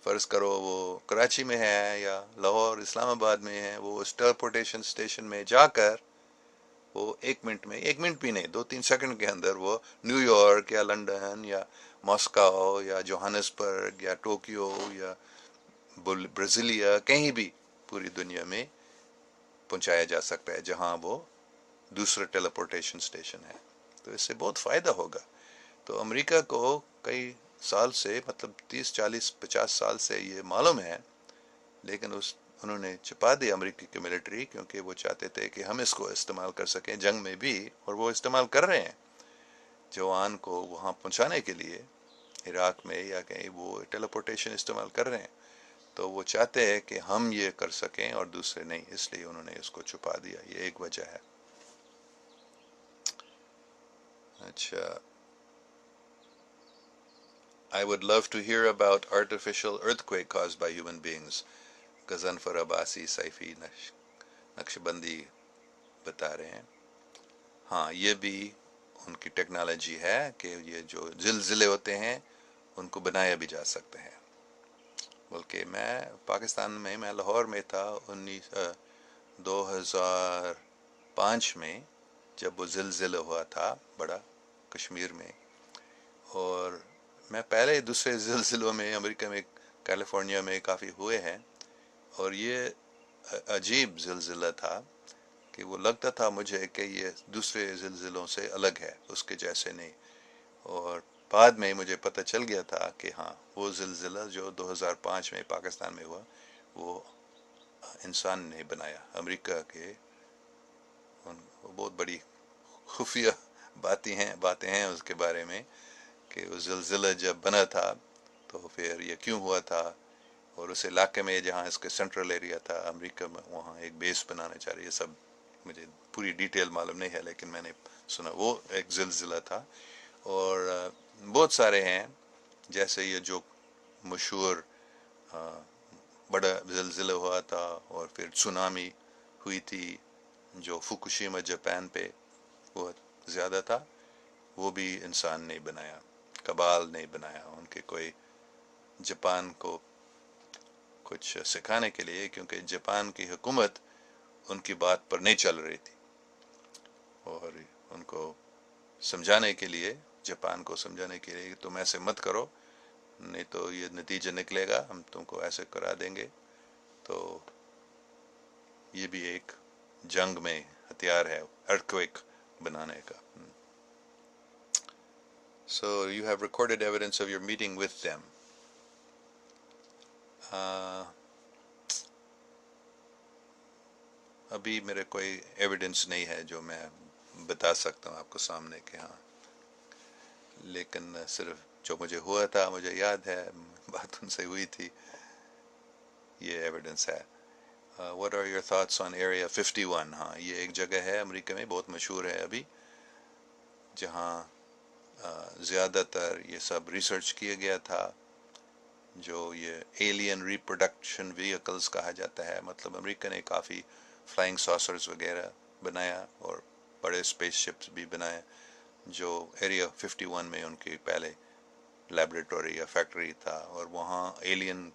فرض کرو وہ کراچی میں ہے یا لاہور اسلام آباد میں ہے، وہ اس ٹیلیپورٹیشن اسٹیشن میں جا کر وہ 1 منٹ میں، 1 منٹ بھی نہیں، 2-3 سیکنڈ کے اندر وہ نیو یارک یا لنڈن یا ماسکو یا جوہانسبرگ یا ٹوکیو یا برازیلیا، کہیں بھی پوری دنیا میں پہنچایا جا سکتا ہے جہاں وہ دوسرا ٹیلیپورٹیشن اسٹیشن ہے۔ تو اس سے بہت فائدہ ہوگا۔ تو امریکہ کو کئی سال سے، مطلب 30-40-50 سال سے یہ معلوم ہے، لیکن انہوں نے چھپا دی امریکی کی ملٹری، کیونکہ وہ چاہتے تھے کہ ہم اس کو استعمال کر سکیں جنگ میں بھی، اور وہ استعمال کر رہے ہیں جوان کو وہاں پہنچانے کے لیے، عراق میں یا کہیں وہ ٹیلیپورٹیشن استعمال کر رہے ہیں۔ تو وہ چاہتے ہیں کہ ہم یہ کر سکیں اور دوسرے نہیں، اس لیے انہوں نے اس کو چھپا دیا، یہ ایک وجہ ہے۔ اچھا، I would love to hear about artificial earthquake caused by human beings. Ghazanfar Abbasi Saifi Naqshbandi بتا رہے ہیں۔ ہاں، یہ بھی ان کی ٹیکنالوجی ہے کہ یہ جو زلزلے ہوتے ہیں ان کو بنایا بھی جا سکتے ہیں۔ بلکہ میں پاکستان میں لاہور میں تھا 2005 میں، جب وہ زلزلہ ہوا تھا بڑا کشمیر میں، اور میں پہلے دوسرے زلزلوں میں امریکہ میں کیلیفورنیا میں کافی ہوئے ہیں، اور یہ عجیب زلزلہ تھا کہ وہ لگتا تھا مجھے کہ یہ دوسرے زلزلوں سے الگ ہے، اس کے جیسے نہیں۔ اور بعد میں مجھے پتہ چل گیا تھا کہ ہاں، وہ زلزلہ جو 2005 میں پاکستان میں ہوا وہ انسان نے بنایا، امریکہ کے وہ بہت بڑی خفیہ باتیں ہیں اس کے بارے میں، کہ وہ زلزلہ جب بنا تھا تو پھر یہ کیوں ہوا تھا، اور اس علاقے میں جہاں اس کے سینٹرل ایریا تھا امریکہ میں، وہاں ایک بیس بنانا چاہ رہے، یہ سب مجھے پوری ڈیٹیل معلوم نہیں ہے، لیکن میں نے سنا وہ ایک زلزلہ تھا۔ اور بہت سارے ہیں، جیسے یہ جو مشہور بڑا زلزلہ ہوا تھا اور پھر سونامی ہوئی تھی جو فوکوشیما جاپان پہ بہت زیادہ تھا، وہ بھی انسان نے بنایا، کبال نے بنایا، ان کے کوئی جاپان کو کچھ سکھانے کے لیے، کیونکہ جاپان کی حکومت ان کی بات پر نہیں چل رہی تھی، اور ان کو سمجھانے کے لیے، جاپان کو سمجھانے کے لیے تم ایسے مت کرو نہیں تو یہ نتیجہ نکلے گا، ہم تم کو ایسے کرا دیں گے۔ تو یہ بھی ایک جنگ میں ہتھیار ہے، ارتھکویک بنانے کا۔ So you have recorded evidence of your meeting with them. ابھی میرے کوئی ایویڈنس نہیں ہے جو میں بتا سکتا ہوں آپ کو سامنے کہ ہاں، لیکن صرف جو مجھے ہوا تھا، مجھے یاد ہے بات ان سے ہوئی تھی، یہ ایویڈنس ہے۔ What are your thoughts on Area 51؟ ہاں، یہ ایک جگہ ہے امریکہ میں، بہت مشہور ہے ابھی، جہاں زیادہ تر یہ سب ریسرچ کیا گیا تھا، جو یہ ایلین ریپروڈکشن ویکلز کہا جاتا ہے، مطلب امریکہ نے کافی فلائنگ ساسرز وغیرہ بنایا اور بڑے اسپیس شپس بھی بنائے، جو ایریا 51 میں ان کی پہلے لیبریٹوری یا فیکٹری تھا، اور وہاں ایلین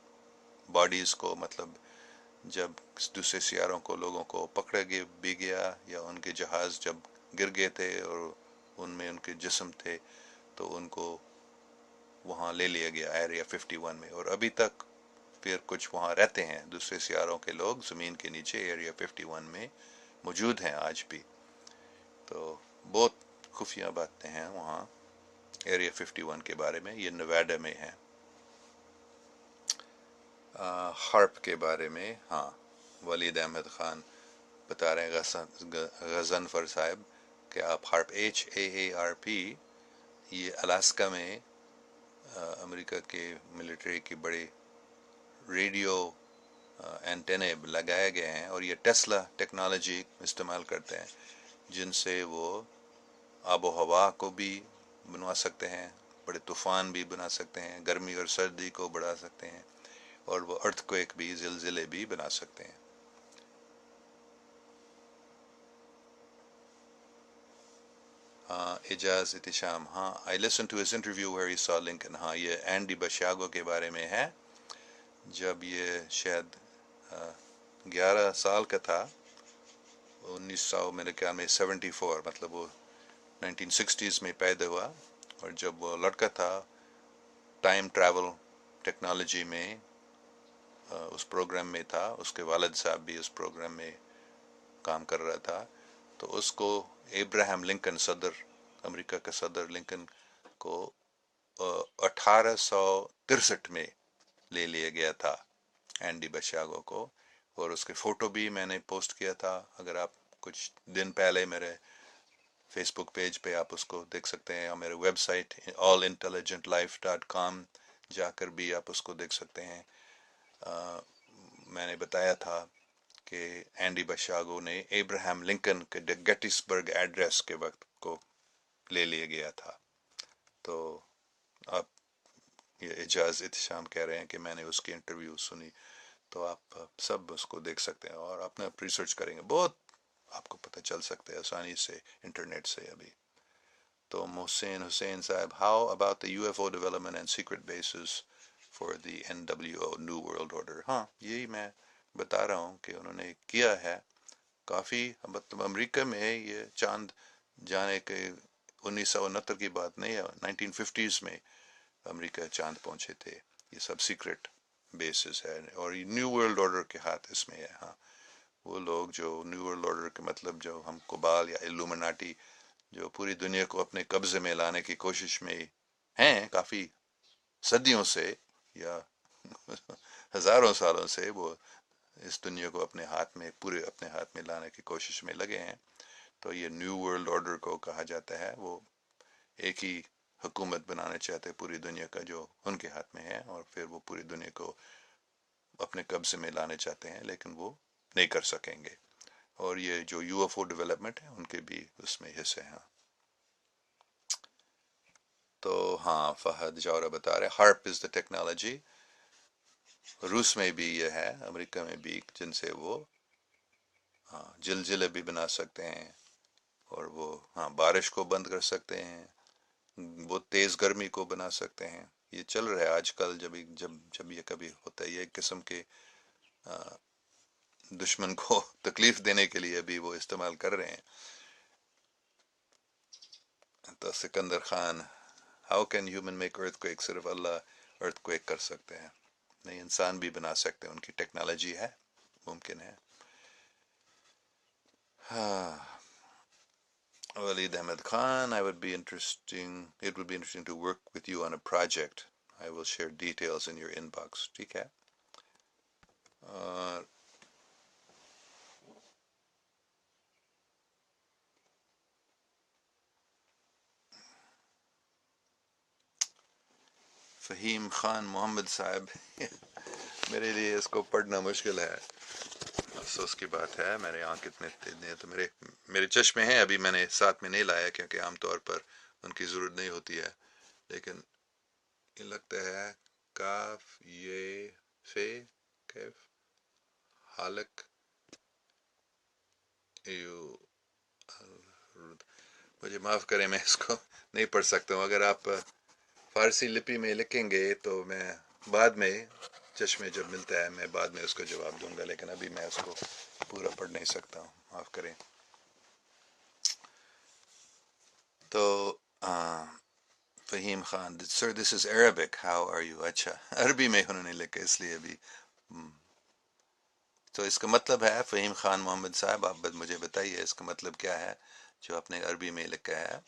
باڈیز کو، مطلب جب دوسرے سیاروں کو لوگوں کو پکڑا بھی گیا، یا ان کے جہاز جب گر گئے تھے اور ان میں ان کے جسم تھے، تو ان کو وہاں لے لیا گیا ایریا 51 میں، اور ابھی تک پھر کچھ وہاں رہتے ہیں دوسرے سیاروں کے لوگ، زمین کے نیچے ایریا 51 میں موجود ہیں آج بھی۔ تو بہت خفیہ باتیں ہیں وہاں ایریا 51 کے بارے میں، یہ نویڈا میں ہے۔ ہارپ کے بارے میں، ہاں، ولید احمد خان بتا رہے ہیں، غضنفر صاحب، کہ آپ ہارپ HAARP، یہ الاسکا میں امریکہ کے ملٹری کی بڑی ریڈیو اینٹینے لگائے گئے ہیں، اور یہ ٹیسلا ٹیکنالوجی استعمال کرتے ہیں، جن سے وہ آب و ہوا کو بھی بنوا سکتے ہیں، بڑے طوفان بھی بنا سکتے ہیں، گرمی اور سردی کو بڑھا سکتے ہیں، اور وہ ارتھکویک بھی، زلزلے بھی بنا سکتے ہیں۔ اعجاز احتشام، ہاں، I listened to his interview where he saw Lincoln، ہاں، یہ اینڈی بشاگو کے بارے میں ہے، جب یہ شاید 11 سال کا تھا، 1900 میرے خیال میں 74، مطلب وہ 1960s میں پیدا ہوا، اور جب وہ لڑکا تھا ٹائم ٹریول ٹیکنالوجی میں اس پروگرام میں تھا، اس کے والد صاحب بھی اس پروگرام میں کام کر رہا تھا، تو اس کو ابراہم لنکن، صدر امریکہ کا صدر لنکن کو 1863 میں لے لیا گیا تھا اینڈی بشاگو کو، اور اس کے فوٹو بھی میں نے پوسٹ کیا تھا، اگر آپ کچھ دن پہلے میرے فیس بک پیج پہ آپ اس کو دیکھ سکتے ہیں، اور میرے ویب سائٹ allintelligentlife.com جا کر بھی آپ اس کو دیکھ سکتے ہیں۔ میں نے بتایا تھا کہ اینڈی بشاگو نے ابراہم لنکن کے گیٹسبرگ ایڈریس کے وقت کو لے لیا گیا تھا۔ تو آپ یہ اعجاز احتشام کہہ رہے ہیں کہ میں نے اس کی انٹرویو سنی، تو آپ سب اس کو دیکھ سکتے ہیں اور اپنا ریسرچ کریں گے، بہت آپ کو پتہ چل سکتا ہے آسانی سے انٹرنیٹ سے ابھی۔ تو محسن حسین صاحب، how about the UFO development and secret bases for the NWO new world order? ہاں، یہی میں بتا رہا ہوں کہ انہوں نے کیا ہے کافی، مطلب امریکہ میں یہ چاند جانے کے 1969 کی بات نہیں ہے، 1950s میں امریکہ چاند پہنچے تھے، یہ سب سیکرٹ بیسز ہے، اور یہ نیو ورلڈ آرڈر کے ہاتھ اس میں ہے۔ ہاں، وہ لوگ جو نیو ورلڈ آرڈر کے مطلب جو ہم کوبال یا الومناٹی، جو پوری دنیا کو اپنے قبضے میں لانے کی کوشش میں ہیں کافی صدیوں سے یا ہزاروں سالوں سے، وہ اس دنیا کو اپنے ہاتھ میں، پورے اپنے ہاتھ میں لانے کی کوشش میں لگے ہیں۔ تو یہ نیو ورلڈ آرڈر کو کہا جاتا ہے، وہ ایک ہی حکومت بنانا چاہتے پوری دنیا کا جو ان کے ہاتھ میں ہے، اور پھر وہ پوری دنیا کو اپنے قبضے میں لانے چاہتے ہیں، لیکن وہ نہیں کر سکیں گے۔ اور یہ جو UFO ڈیولپمنٹ ہے ان کے بھی اس میں حصے ہیں۔ تو ہاں، فہد جورا بتا رہے ہارپ از دا ٹیکنالوجی، روس میں بھی یہ ہے، امریکہ میں بھی، جن سے وہ زلزلے بھی بنا سکتے ہیں، اور وہ بارش کو بند کر سکتے ہیں، بہت تیز گرمی کو بنا سکتے ہیں۔ یہ چل رہا ہے آج کل، جب یہ کبھی ہوتا ہے، یہ ایک قسم کے دشمن کو تکلیف دینے کے لیے بھی وہ استعمال کر رہے ہیں۔ تو Sikandar Khan, how can human make earth quick? صرف اللہ ارتھ کویک کر سکتے ہیں، نہیں انسان بھی بنا سکتے ہیں، ان کی ٹیکنالوجی ہے، ممکن ہے۔ ہاں، Walid Ahmed Khan, it would be interesting to work with you on a project. I will share details in your inbox. ٹھیک ہے۔ اور فہیم خان محمد صاحب میرے لیے اس کو پڑھنا مشکل ہے، افسوس کی بات ہے، میرے آنکھ اتنے تیز، تو میرے چشمے ہیں، ابھی میں نے ساتھ میں نہیں لایا کیونکہ عام طور پر ان کی ضرورت نہیں ہوتی ہے، لیکن یہ لگتا ہے کاف یہ فے کیف حالک یو، مجھے معاف کریں، میں اس کو نہیں پڑھ سکتا ہوں، اگر آپ فارسی لپی میں لکھیں گے تو میں بعد میں چشمے جب ملتا ہے میں بعد میں اس کو جواب دوں گا، لیکن ابھی میں اس کو پورا پڑھ نہیں سکتا ہوں، معاف کریں۔ تو فہیم خان، سر دس از عربک، ہاؤ آر یو؟ اچھا، عربی میں انہوں نے لکھا، اس لیے ابھی تو اس کا مطلب ہے فہیم خان محمد صاحب، آپ مجھے بتائیے اس کا مطلب کیا ہے جو آپ نے عربی میں لکھا ہے؟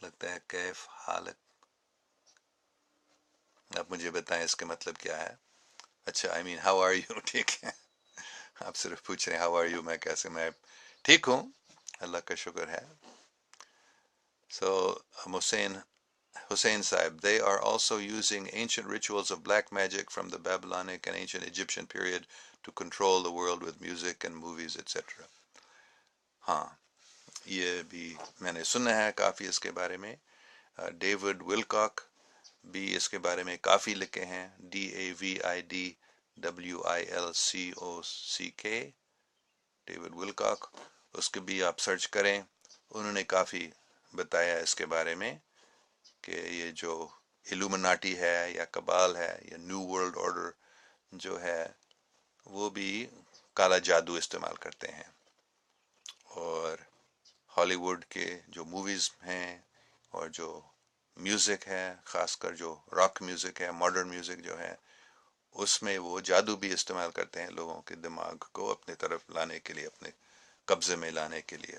لگتا ہے کیف حالت، آپ مجھے بتائیں اس کا مطلب کیا ہے۔ اچھا، آئی مین ہاؤ آر یو، ٹھیک ہے، آپ صرف پوچھ رہے ہیں ہاؤ آر یو، میں کیسے، میں ٹھیک ہوں، اللہ کا شکر ہے۔ سو Hussein Saib, they are also using ancient rituals of black magic from the Babylonic and ancient Egyptian period to control the world with music and movies, etc. ہاں، یہ بھی میں نے سنا ہے کافی اس کے بارے میں، ڈیوڈ ولکاک بھی اس کے بارے میں کافی لکھے ہیں، DAVIDWILCOCK، ڈیوڈ ولکاک، اس کے بھی آپ سرچ کریں، انہوں نے کافی بتایا اس کے بارے میں کہ یہ جو ایلومناٹی ہے یا کبال ہے یا نیو ورلڈ آرڈر جو ہے وہ بھی کالا جادو استعمال کرتے ہیں. اور ہالی ووڈ کے جو موویز ہیں اور جو میوزک ہے، خاص کر جو راک میوزک ہے، ماڈرن میوزک جو ہے، اس میں وہ جادو بھی استعمال کرتے ہیں لوگوں کے دماغ کو اپنے طرف لانے کے لیے، اپنے قبضے میں لانے کے لیے.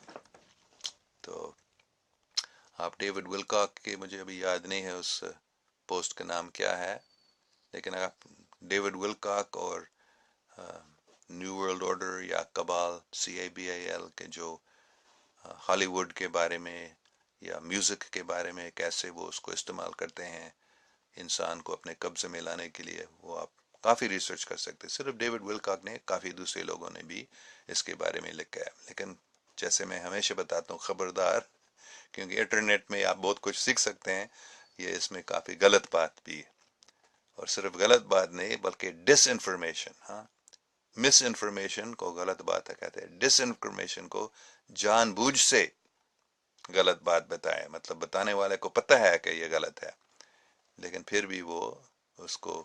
تو آپ ڈیوڈ ولکاک کے، مجھے ابھی یاد نہیں ہے اس پوسٹ کا نام کیا ہے، لیکن آپ ڈیوڈ ولکاک اور نیو ورلڈ آرڈر یا کبال CABAL کے جو ہالی ووڈ کے بارے میں یا میوزک کے بارے میں کیسے وہ اس کو استعمال کرتے ہیں انسان کو اپنے قبضے میں لانے کے لیے، وہ آپ کافی ریسرچ کر سکتے. صرف ڈیوڈ ولکاک نے، کافی دوسرے لوگوں نے بھی اس کے بارے میں لکھا ہے. لیکن جیسے میں ہمیشہ بتاتا ہوں، خبردار، کیونکہ انٹرنیٹ میں آپ بہت کچھ سیکھ سکتے ہیں، یہ اس میں کافی غلط بات بھی ہے. اور صرف غلط بات نہیں بلکہ ڈس انفارمیشن، ہاں، مس انفارمیشن کو غلط بات ہے کہتے ہیں، ڈس انفارمیشن کو جان بوجھ سے غلط بات بتائے، مطلب بتانے والے کو پتہ ہے کہ یہ غلط ہے، لیکن پھر بھی وہ اس کو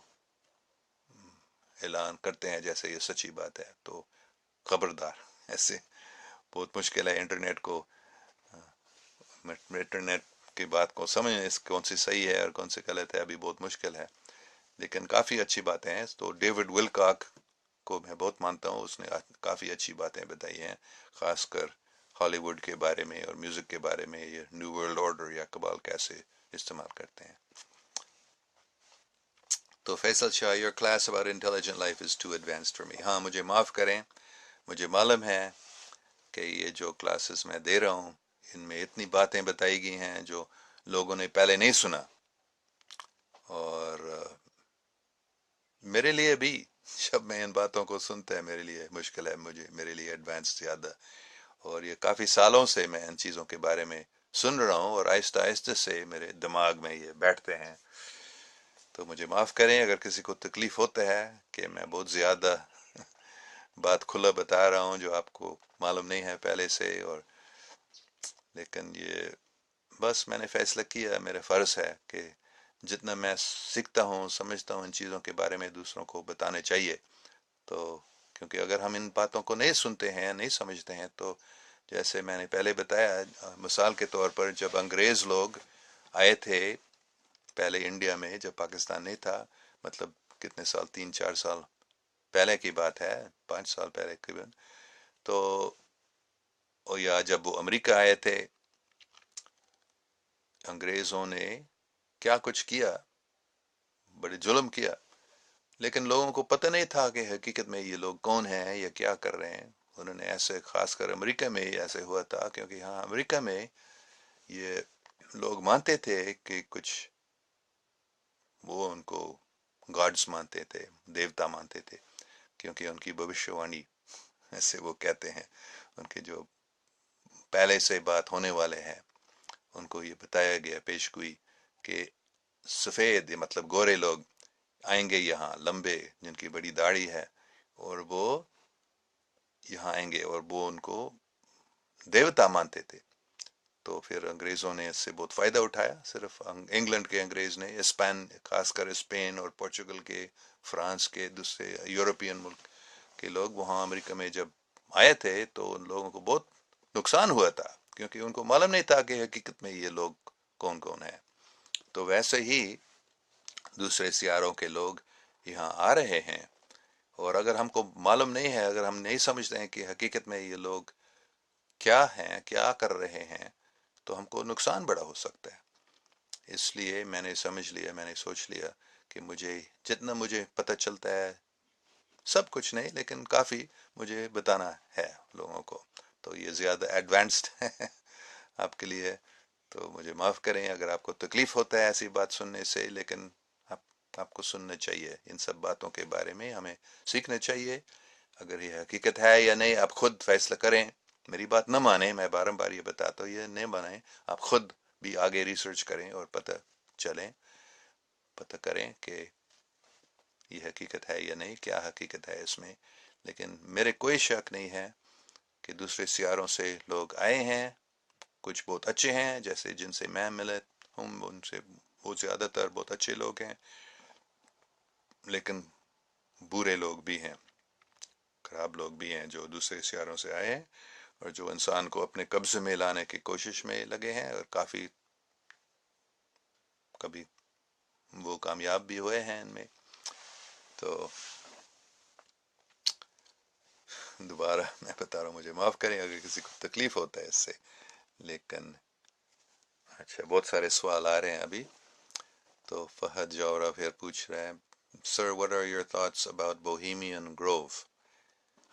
اعلان کرتے ہیں جیسے یہ سچی بات ہے. تو خبردار، ایسے بہت مشکل ہے انٹرنیٹ کو، انٹرنیٹ کی بات کو سمجھنے کون سی صحیح ہے اور کون سی غلط ہے ابھی بہت مشکل ہے. لیکن کافی اچھی باتیں ہیں. تو ڈیوڈ ولکاک کو میں بہت مانتا ہوں، اس نے کافی اچھی باتیں بتائی ہیں، خاص کر ہالی ووڈ کے بارے میں اور میوزک کے بارے میں، یہ نیو ورلڈ آرڈر یا کبال کیسے استعمال کرتے ہیں. تو فیصل شاہ، your class about intelligent life is too advanced for me. ہاں، مجھے معاف کریں، مجھے معلوم ہے کہ یہ جو کلاسز میں دے رہا ہوں ان میں اتنی باتیں بتائی گئی ہیں جو لوگوں نے پہلے نہیں سنا، اور میرے لیے بھی جب میں ان باتوں کو سنتا ہے میرے لیے مشکل ہے، میرے لیے ایڈوانس زیادہ. اور یہ کافی سالوں سے میں ان چیزوں کے بارے میں سن رہا ہوں اور آہستہ آہستہ سے میرے دماغ میں یہ بیٹھتے ہیں. تو مجھے معاف کریں اگر کسی کو تکلیف ہوتا ہے کہ میں بہت زیادہ بات کھلا بتا رہا ہوں جو آپ کو معلوم نہیں ہے پہلے سے. اور لیکن یہ بس میں نے فیصلہ کیا، میرا فرض ہے کہ جتنا میں سیکھتا ہوں، سمجھتا ہوں ان چیزوں کے بارے میں دوسروں کو بتانے چاہیے. تو کیونکہ اگر ہم ان باتوں کو نہیں سنتے ہیں، نہیں سمجھتے ہیں، تو جیسے میں نے پہلے بتایا، مثال کے طور پر جب انگریز لوگ آئے تھے پہلے انڈیا میں، جب پاکستان نہیں تھا، مطلب کتنے سال، 3-4 سال پہلے کی بات ہے، 5 سال پہلے قریباً. تو یا جب وہ امریکہ آئے تھے، انگریزوں نے کیا کچھ کیا، بڑے ظلم کیا، لیکن لوگوں کو پتہ نہیں تھا کہ حقیقت میں یہ لوگ کون ہیں یا کیا کر رہے ہیں. انہوں نے ایسے، خاص کر امریکہ میں ہی ایسے ہوا تھا، کیونکہ ہاں امریکہ میں یہ لوگ مانتے تھے کہ کچھ، وہ ان کو گاڈز مانتے تھے، دیوتا مانتے تھے، کیونکہ ان کی بھوشیوانی، ایسے وہ کہتے ہیں، ان کے جو پہلے سے بات ہونے والے ہیں ان کو یہ بتایا گیا، پیشگوئی، کہ سفید مطلب گورے لوگ آئیں گے یہاں، لمبے، جن کی بڑی داڑھی ہے، اور وہ یہاں آئیں گے، اور وہ ان کو دیوتا مانتے تھے. تو پھر انگریزوں نے اس سے بہت فائدہ اٹھایا. صرف انگلینڈ کے انگریز نے، اسپین، خاص کر اسپین اور پورچوگل کے، فرانس کے، دوسرے یورپین ملک کے لوگ وہاں امریکہ میں جب آئے تھے تو ان لوگوں کو بہت نقصان ہوا تھا، کیونکہ ان کو معلوم نہیں تھا کہ حقیقت میں یہ لوگ کون کون ہیں. تو ویسے ہی دوسرے سیاروں کے لوگ یہاں آ رہے ہیں، اور اگر ہم کو معلوم نہیں ہے، اگر ہم نہیں سمجھتے ہیں کہ حقیقت میں یہ لوگ کیا ہیں، کیا کر رہے ہیں، تو ہم کو نقصان بڑا ہو سکتا ہے. اس لیے میں نے سمجھ لیا، میں نے سوچ لیا کہ مجھے جتنا مجھے پتہ چلتا ہے، سب کچھ نہیں لیکن کافی، مجھے بتانا ہے لوگوں کو. تو یہ زیادہ ایڈوانسڈ ہے آپ کے لیے. تو مجھے معاف کریں اگر آپ کو تکلیف ہوتا ہے ایسی بات سننے سے، لیکن آپ کو سننا چاہیے. ان سب باتوں کے بارے میں ہمیں سیکھنا چاہیے. اگر یہ حقیقت ہے یا نہیں، آپ خود فیصلہ کریں. میری بات نہ مانیں، میں بارمبار یہ بتاتا ہوں، یہ نہیں مانیں. آپ خود بھی آگے ریسرچ کریں اور پتہ کریں کہ یہ حقیقت ہے یا نہیں، کیا حقیقت ہے اس میں. لیکن میرے کوئی شک نہیں ہے کہ دوسرے سیاروں سے لوگ آئے ہیں. کچھ بہت اچھے ہیں، جیسے جن سے میں ملا ہوں ان سے وہ زیادہ تر بہت اچھے لوگ ہیں، لیکن برے لوگ بھی ہیں، خراب لوگ بھی ہیں جو دوسرے سیاروں سے آئے ہیں اور جو انسان کو اپنے قبضے میں لانے کی کوشش میں لگے ہیں، اور کافی کبھی وہ کامیاب بھی ہوئے ہیں ان میں. تو دوبارہ میں بتا رہا ہوں، مجھے معاف کریں اگر کسی کو تکلیف ہوتا ہے اس سے، لیکن اچھا بہت سارے سوال آ رہے ہیں ابھی. تو فہد جورا پھر پوچھ رہے ہیں سر what are your thoughts about Bohemian Grove؟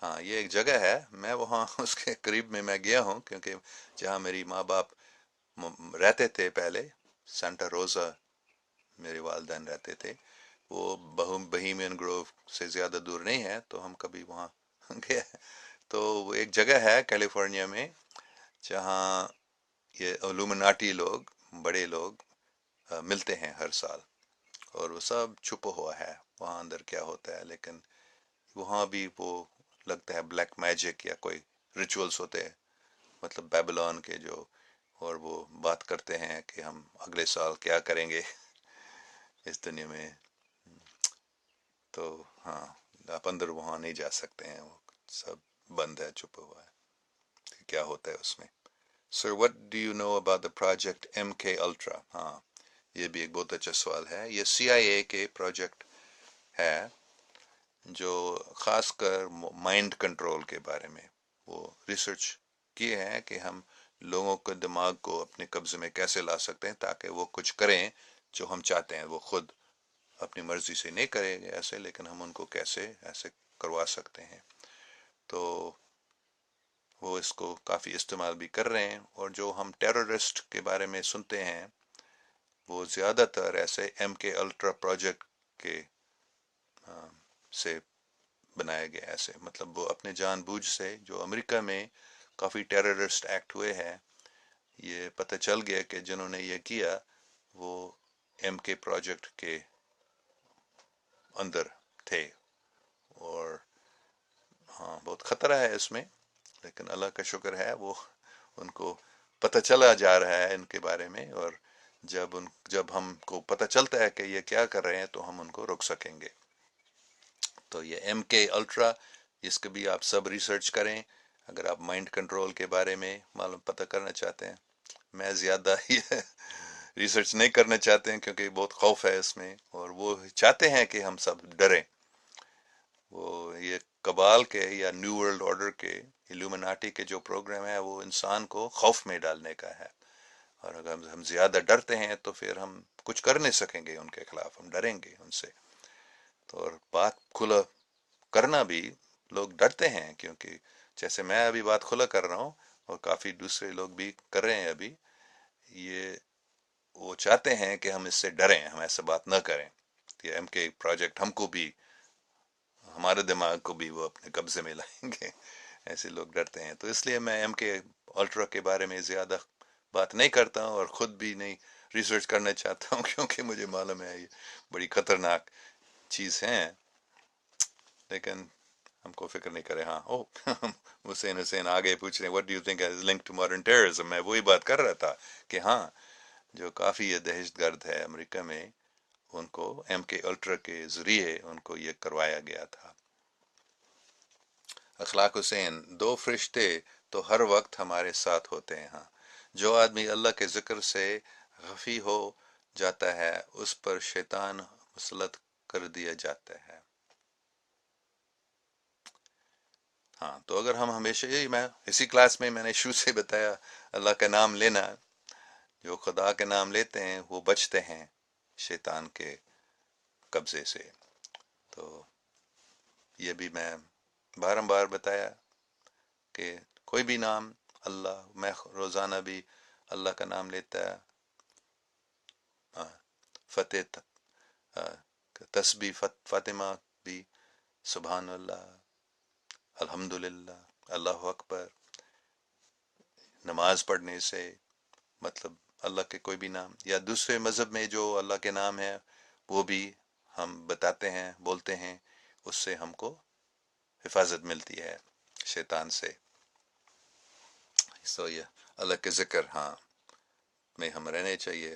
ہاں یہ ایک جگہ ہے، میں وہاں اس کے قریب میں گیا ہوں، کیونکہ جہاں میری ماں باپ رہتے تھے پہلے، سینٹا روزا میرے والدین رہتے تھے، وہ بہیمین گروو سے زیادہ دور نہیں ہے، تو ہم کبھی وہاں گئے. تو وہ ایک جگہ ہے کیلیفورنیا میں جہاں یہ علومناٹی لوگ، بڑے لوگ ملتے ہیں ہر سال، اور وہ سب چھپا ہوا ہے وہاں اندر کیا ہوتا ہے، لیکن وہاں بھی وہ لگتا ہے بلیک میجک یا کوئی ریچولز ہوتے ہیں، مطلب بیبلون کے جو، اور وہ بات کرتے ہیں کہ ہم اگلے سال کیا کریں گے اس دنیا میں. تو ہاں آپ اندر وہاں نہیں جا سکتے ہیں، وہ سب بند ہے، چھپا ہوا ہے کہ کیا ہوتا ہے اس میں. سر what do you know about the project MK Ultra؟ ہاں یہ بھی ایک بہت اچھا سوال ہے. یہ CIA کے پروجیکٹ ہے جو خاص کر مائنڈ کنٹرول کے بارے میں وہ ریسرچ کیے ہیں کہ ہم لوگوں کے دماغ کو اپنے قبضے میں کیسے لا سکتے ہیں تاکہ وہ کچھ کریں جو ہم چاہتے ہیں. وہ خود اپنی مرضی سے نہیں کریں گے ایسے، لیکن ہم ان کو کیسے ایسے کروا سکتے ہیں. تو وہ اس کو کافی استعمال بھی کر رہے ہیں، اور جو ہم ٹیررسٹ کے بارے میں سنتے ہیں وہ زیادہ تر ایسے MK الٹرا پروجیکٹ کے سے بنایا گیا، ایسے مطلب وہ اپنے جان بوجھ سے، جو امریکہ میں کافی ٹیررسٹ ایکٹ ہوئے ہیں، یہ پتہ چل گیا کہ جنہوں نے یہ کیا وہ MK پروجیکٹ کے اندر تھے. اور ہاں بہت خطرہ ہے اس میں، لیکن اللہ کا شکر ہے وہ ان کو پتہ چلا جا رہا ہے ان کے بارے میں، اور جب ہم کو پتہ چلتا ہے کہ یہ کیا کر رہے ہیں تو ہم ان کو روک سکیں گے. تو یہ MK الٹرا، اس کے بھی آپ سب ریسرچ کریں اگر آپ مائنڈ کنٹرول کے بارے میں معلوم پتہ کرنا چاہتے ہیں. میں زیادہ یہ ریسرچ نہیں کرنا چاہتے ہیں کیونکہ بہت خوف ہے اس میں، اور وہ چاہتے ہیں کہ ہم سب ڈریں. وہ یہ کبال کے یا نیو ورلڈ آرڈر کے، ایلومناٹی کے جو پروگرام ہے وہ انسان کو خوف میں ڈالنے کا ہے، اور اگر ہم زیادہ ڈرتے ہیں تو پھر ہم کچھ کر نہیں سکیں گے ان کے خلاف، ہم ڈریں گے ان سے. تو اور بات کھلا کرنا بھی لوگ ڈرتے ہیں، کیونکہ جیسے میں ابھی بات کھلا کر رہا ہوں اور کافی دوسرے لوگ بھی کر رہے ہیں ابھی، یہ وہ چاہتے ہیں کہ ہم اس سے ڈریں، ہم ایسا بات نہ کریں. یہ MK پروجیکٹ ہم کو بھی، ہمارے دماغ کو بھی وہ اپنے قبضے میں لائیں گے، ایسے لوگ ڈرتے ہیں. تو اس لیے میں MK الٹرا کے بارے میں زیادہ بات نہیں کرتا ہوں، اور خود بھی نہیں ریسرچ کرنا چاہتا ہوں کیونکہ مجھے معلوم ہے یہ بڑی خطرناک چیز ہیں. لیکن ہم کو فکر نہیں کرے. ہاں حسین آگے پوچھ رہے ہیں what do you think is linked to modern terrorism؟ میں وہی بات کر رہا تھا کہ ہاں جو کافی یہ دہشت گرد ہے امریکہ میں، ان کو MK الٹرا کے ذریعے ان کو یہ کروایا گیا تھا. اخلاق حسین، دو فرشتے تو ہر وقت ہمارے ساتھ ہوتے ہیں. ہاں جو آدمی اللہ کے ذکر سے غفی ہو جاتا ہے اس پر شیطان مسلط کر دیا جاتا ہے. ہاں تو اگر ہم ہمیشہ، یہی میں اسی کلاس میں نے شروع سے بتایا، اللہ کا نام لینا، جو خدا کے نام لیتے ہیں وہ بچتے ہیں شیطان کے قبضے سے. تو یہ بھی میں بارمبار بتایا کہ کوئی بھی نام، اللہ، میں روزانہ بھی اللہ کا نام لیتا ہے، فتح، تسبیح فاطمہ بھی، سبحان اللہ، الحمدللہ، اللہ اکبر. نماز پڑھنے سے مطلب اللہ کے کوئی بھی نام، یا دوسرے مذہب میں جو اللہ کے نام ہے وہ بھی ہم بتاتے ہیں، بولتے ہیں، اس سے ہم کو حفاظت ملتی ہے شیطان سے. سو یہ اللہ کے ذکر ہاں میں ہم رہنے چاہیے.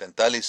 45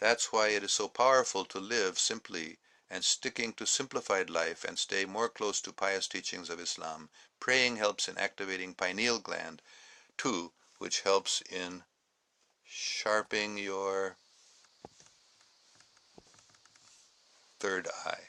That's why it is so powerful to live simply and sticking to simplified life and stay more close to pious teachings of Islam. Praying helps in activating pineal gland too, which helps in sharpening your third eye.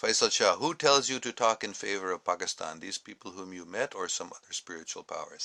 Faisal Shah, who tells you to talk in favor of Pakistan? These people whom you met or some other spiritual powers?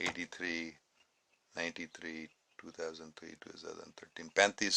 83, 93, 2003, 2013, 35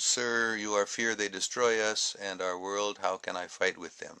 Sir, you are fear they destroy us and our world. How can I fight with them?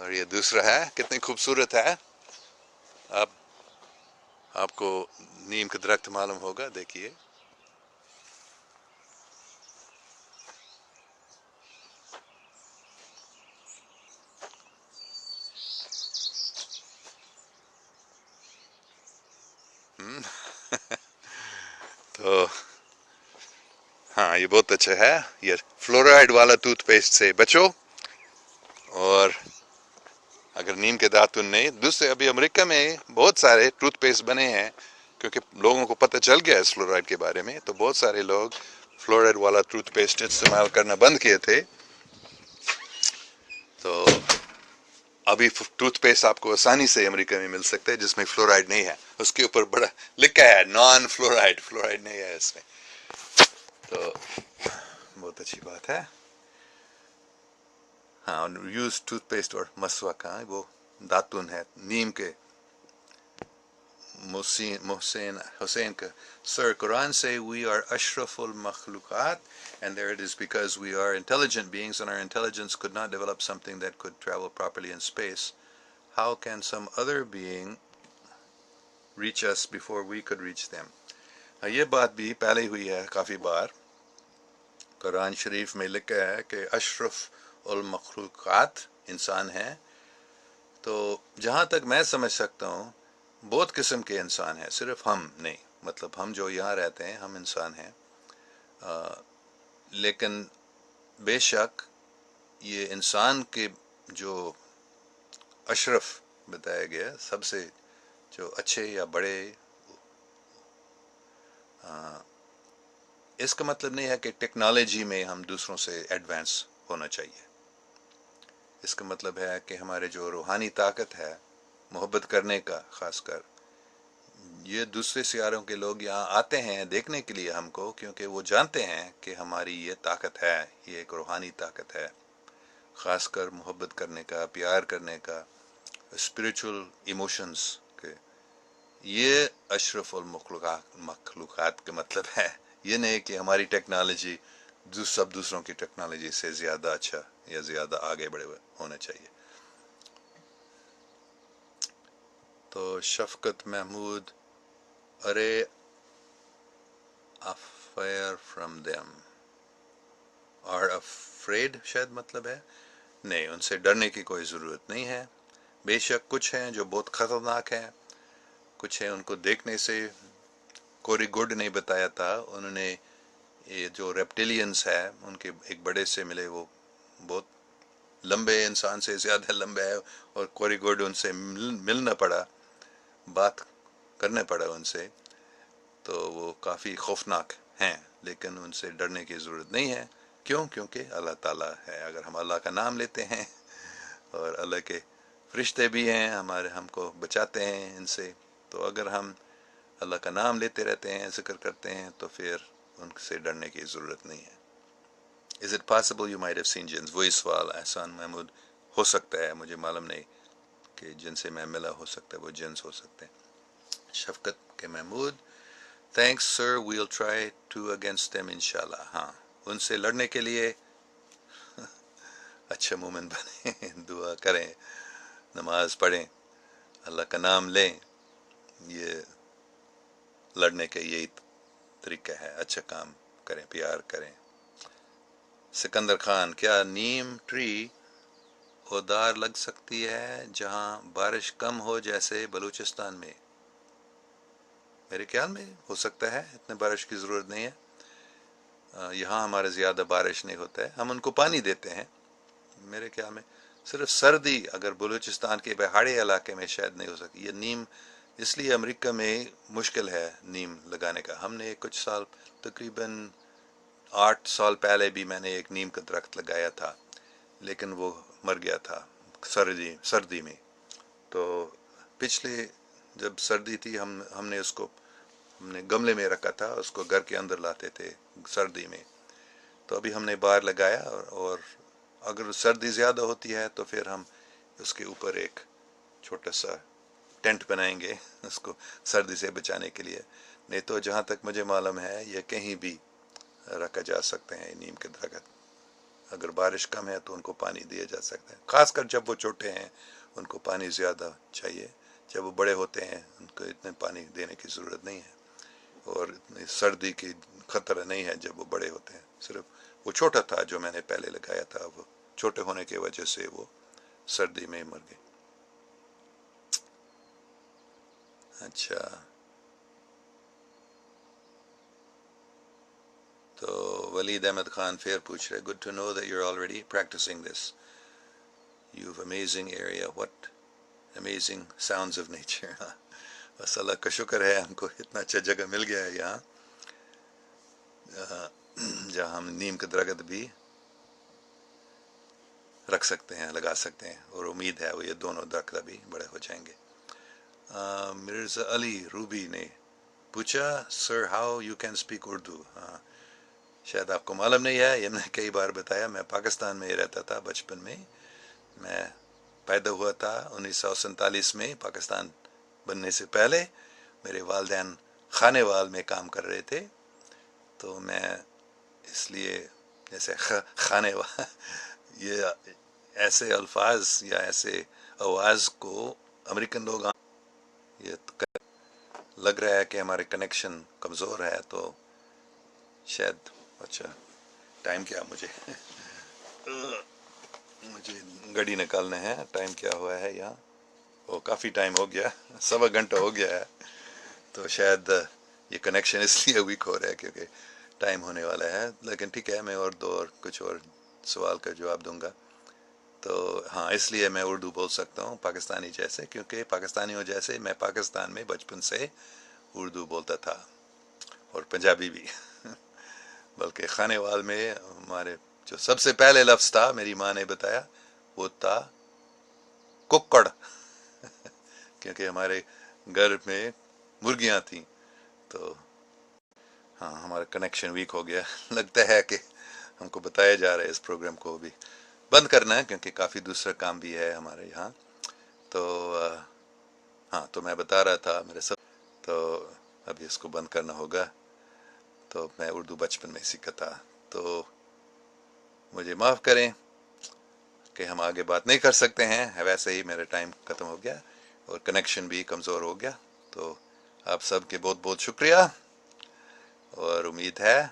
اور یہ دوسرا ہے، کتنی خوبصورت ہے. آپ آپ کو نیم کا درخت معلوم ہوگا، دیکھیے. تو ہاں، یہ بہت اچھا ہے. یہ فلورائڈ والا ٹوتھ پیسٹ سے بچو. اور اگر نیم کے داتن نہیں، دوسرے ابھی امریکہ میں بہت سارے ٹوتھ پیسٹ بنے ہیں، کیونکہ لوگوں کو پتہ چل گیا ہے فلورائڈ کے بارے میں، تو بہت سارے لوگ فلورائڈ والا ٹوتھ پیسٹ استعمال کرنا بند کیے تھے. تو ابھی ٹوتھ پیسٹ آپ کو آسانی سے امریکہ میں مل سکتا ہے جس میں فلورائڈ نہیں ہے. اس کے اوپر بڑا لکھا ہے نان فلورائڈ، فلورائڈ نہیں ہے اس میں. تو بہت اچھی بات ہے. ہاں، یوز ٹوتھ پیسٹ اور مسواک، ہاں وہ داتن ہے نیم کے. محسن حسین کا Sir, Quran say we are ashraful makhluqat, and there it is because we are intelligent beings and our intelligence could not develop something that could travel properly in space. How can some other being reach us before we could reach them? یہ بات بھی پہلے ہوئی ہے کافی بار. قرآن شریف میں لکھا ہے کہ اشرف المخلوقات انسان ہیں. تو جہاں تک میں سمجھ سکتا ہوں بہت قسم کے انسان ہیں، صرف ہم نہیں. مطلب ہم جو یہاں رہتے ہیں ہم انسان ہیں، لیکن بے شک یہ انسان کے جو اشرف بتایا گیا، سب سے جو اچھے یا بڑے، اس کا مطلب نہیں ہے کہ ٹیکنالوجی میں ہم دوسروں سے ایڈوانس ہونا چاہیے. اس کا مطلب ہے کہ ہمارے جو روحانی طاقت ہے محبت کرنے کا، خاص کر یہ دوسرے سیاروں کے لوگ یہاں آتے ہیں دیکھنے کے لیے ہم کو، کیونکہ وہ جانتے ہیں کہ ہماری یہ طاقت ہے، یہ ایک روحانی طاقت ہے، خاص کر محبت کرنے کا، پیار کرنے کا، اسپریچول ایموشنز کے. یہ اشرف المخلوقات کا مطلب ہے. یہ نہیں کہ ہماری ٹیکنالوجی سب دوسروں کی ٹیکنالوجی سے زیادہ اچھا یا زیادہ آگے بڑھے ہوئے ہونا چاہیے. تو شفقت محمود، ارے افیئر فرام دیم اور افریڈ شاید مطلب ہے. نہیں، ان سے ڈرنے کی کوئی ضرورت نہیں ہے. بے شک کچھ ہیں جو بہت خطرناک ہیں، کچھ ہیں ان کو دیکھنے سے کوری گڈ نہیں بتایا تھا انہوں نے. یہ جو ریپٹیلینز ہے ان کے ایک بڑے سے ملے، وہ بہت لمبے، انسان سے زیادہ لمبے ہے، اور کوری گڈ ان سے ملنا پڑا، بات کرنے پڑا ان سے. تو وہ کافی خوفناک ہیں، لیکن ان سے ڈرنے کی ضرورت نہیں ہے. کیوں؟ کیونکہ اللہ تعالیٰ ہے. اگر ہم اللہ کا نام لیتے ہیں اور اللہ کے فرشتے بھی ہیں ہم کو بچاتے ہیں ان سے، تو اگر ہم اللہ کا نام لیتے رہتے ہیں، ذکر کرتے ہیں، تو پھر ان سے ڈرنے کی ضرورت نہیں ہے. Is it possible you might have seen jinns? وہی سوال احسان محمود. ہو سکتا ہے، مجھے معلوم نہیں کہ جن سے میں ملا، ہو سکتا ہے وہ جنس ہو سکتے ہیں. شفقت کے Mahmood, thanks sir, we'll try to against them انشاءاللہ. ہاں، ان سے لڑنے کے لیے اچھا مومن بنیں، دعا کریں، نماز پڑھیں، اللہ کا نام لیں. یہ لڑنے کا یہی طریقہ ہے. اچھا کام کریں، پیار کریں. سکندر خان، کیا نیم ٹری ادار لگ سکتی ہے جہاں بارش کم ہو جیسے بلوچستان میں؟ میرے خیال میں ہو سکتا ہے، اتنے بارش کی ضرورت نہیں ہے. یہاں ہمارے زیادہ بارش نہیں ہوتا ہے، ہم ان کو پانی دیتے ہیں. میرے خیال میں صرف سردی اگر بلوچستان کے پہاڑی علاقے میں شاید نہیں ہو سکتی. یہ نیم اس لیے امریکہ میں مشکل ہے نیم لگانے کا. ہم نے کچھ سال، تقریباً 8 سال پہلے بھی میں نے ایک نیم کا درخت لگایا تھا، لیکن وہ مر گیا تھا سردی میں. تو پچھلے جب سردی تھی ہم نے اس کو، ہم نے گملے میں رکھا تھا، اس کو گھر کے اندر لاتے تھے سردی میں. تو ابھی ہم نے باہر لگایا، اور اگر سردی زیادہ ہوتی ہے تو پھر ہم اس کے اوپر ایک چھوٹا سا ٹینٹ بنائیں گے اس کو سردی سے بچانے کے لیے. نہیں تو جہاں تک مجھے معلوم ہے یہ کہیں بھی رکھا جا سکتے ہیں نیم کے درخت. اگر بارش کم ہے تو ان کو پانی دیا جا سکتا ہے، خاص کر جب وہ چھوٹے ہیں ان کو پانی زیادہ چاہیے. جب وہ بڑے ہوتے ہیں ان کو اتنے پانی دینے کی ضرورت نہیں ہے، اور اتنی سردی کی خطرہ نہیں ہے جب وہ بڑے ہوتے ہیں. صرف وہ چھوٹا تھا جو میں نے پہلے لگایا تھا، وہ چھوٹے ہونے کی وجہ سے وہ سردی میں مر گئے. اچھا، تو ولید احمد خان پھر پوچھ رہے، good to know that you are already practicing this, you have amazing area, what amazing sounds of nature. بس اللہ کا شکر ہے ہم کو اتنا اچھا جگہ مل گیا ہے یہاں، جہاں ہم نیم کا درخت بھی رکھ سکتے ہیں، لگا سکتے ہیں، اور امید ہے وہ یہ دونوں درخت بھی بڑے ہو جائیں گے. مرزا علی روبی نے پوچھا، sir how you can speak Urdu. شاید آپ کو معلوم نہیں ہے، یہ میں نے کئی بار بتایا، میں پاکستان میں ہی رہتا تھا بچپن میں. میں پیدا ہوا تھا 1947 میں. پاکستان بننے سے پہلے میرے والدین خانے وال میں کام کر رہے تھے، تو میں اس لیے جیسے خانے وال یہ ایسے الفاظ یا ایسے آواز کو امریکن لوگ یہ لگ رہا ہے کہ ہمارے کنیکشن کمزور ہے، تو شاید. اچھا ٹائم کیا، مجھے گھڑی نکالنے ہیں، ٹائم کیا ہوا ہے یہاں؟ وہ کافی ٹائم ہو گیا، 1.25 گھنٹہ ہو گیا ہے. تو شاید یہ کنیکشن اس لیے ویک ہو رہا ہے کیونکہ ٹائم ہونے والا ہے. لیکن ٹھیک ہے، میں کچھ اور سوال کا جواب دوں گا. تو ہاں، اس لیے میں اردو بول سکتا ہوں پاکستانی جیسے، کیونکہ پاکستانیوں جیسے میں پاکستان میں بچپن سے اردو بولتا تھا، اور پنجابی بھی. بلکہ خانے وال میں ہمارے جو سب سے پہلے لفظ تھا، میری ماں نے بتایا، وہ تھا ککڑ. کیونکہ ہمارے گھر میں مرغیاں تھیں. تو ہاں، ہمارا کنیکشن ویک ہو گیا. لگتا ہے کہ ہم کو بتایا جا رہا ہے اس پروگرام کو بھی بند کرنا ہے، کیونکہ کافی دوسرا کام بھی ہے ہمارے یہاں. تو ہاں، تو میں بتا رہا تھا میرے سب، تو ابھی اس کو بند کرنا ہوگا. تو میں اردو بچپن میں سیکھا تھا، تو مجھے معاف کریں کہ ہم آگے بات نہیں کر سکتے ہیں. ویسے ہی میرا ٹائم ختم ہو گیا اور کنیکشن بھی کمزور ہو گیا. تو آپ سب کے بہت بہت شکریہ، اور امید ہے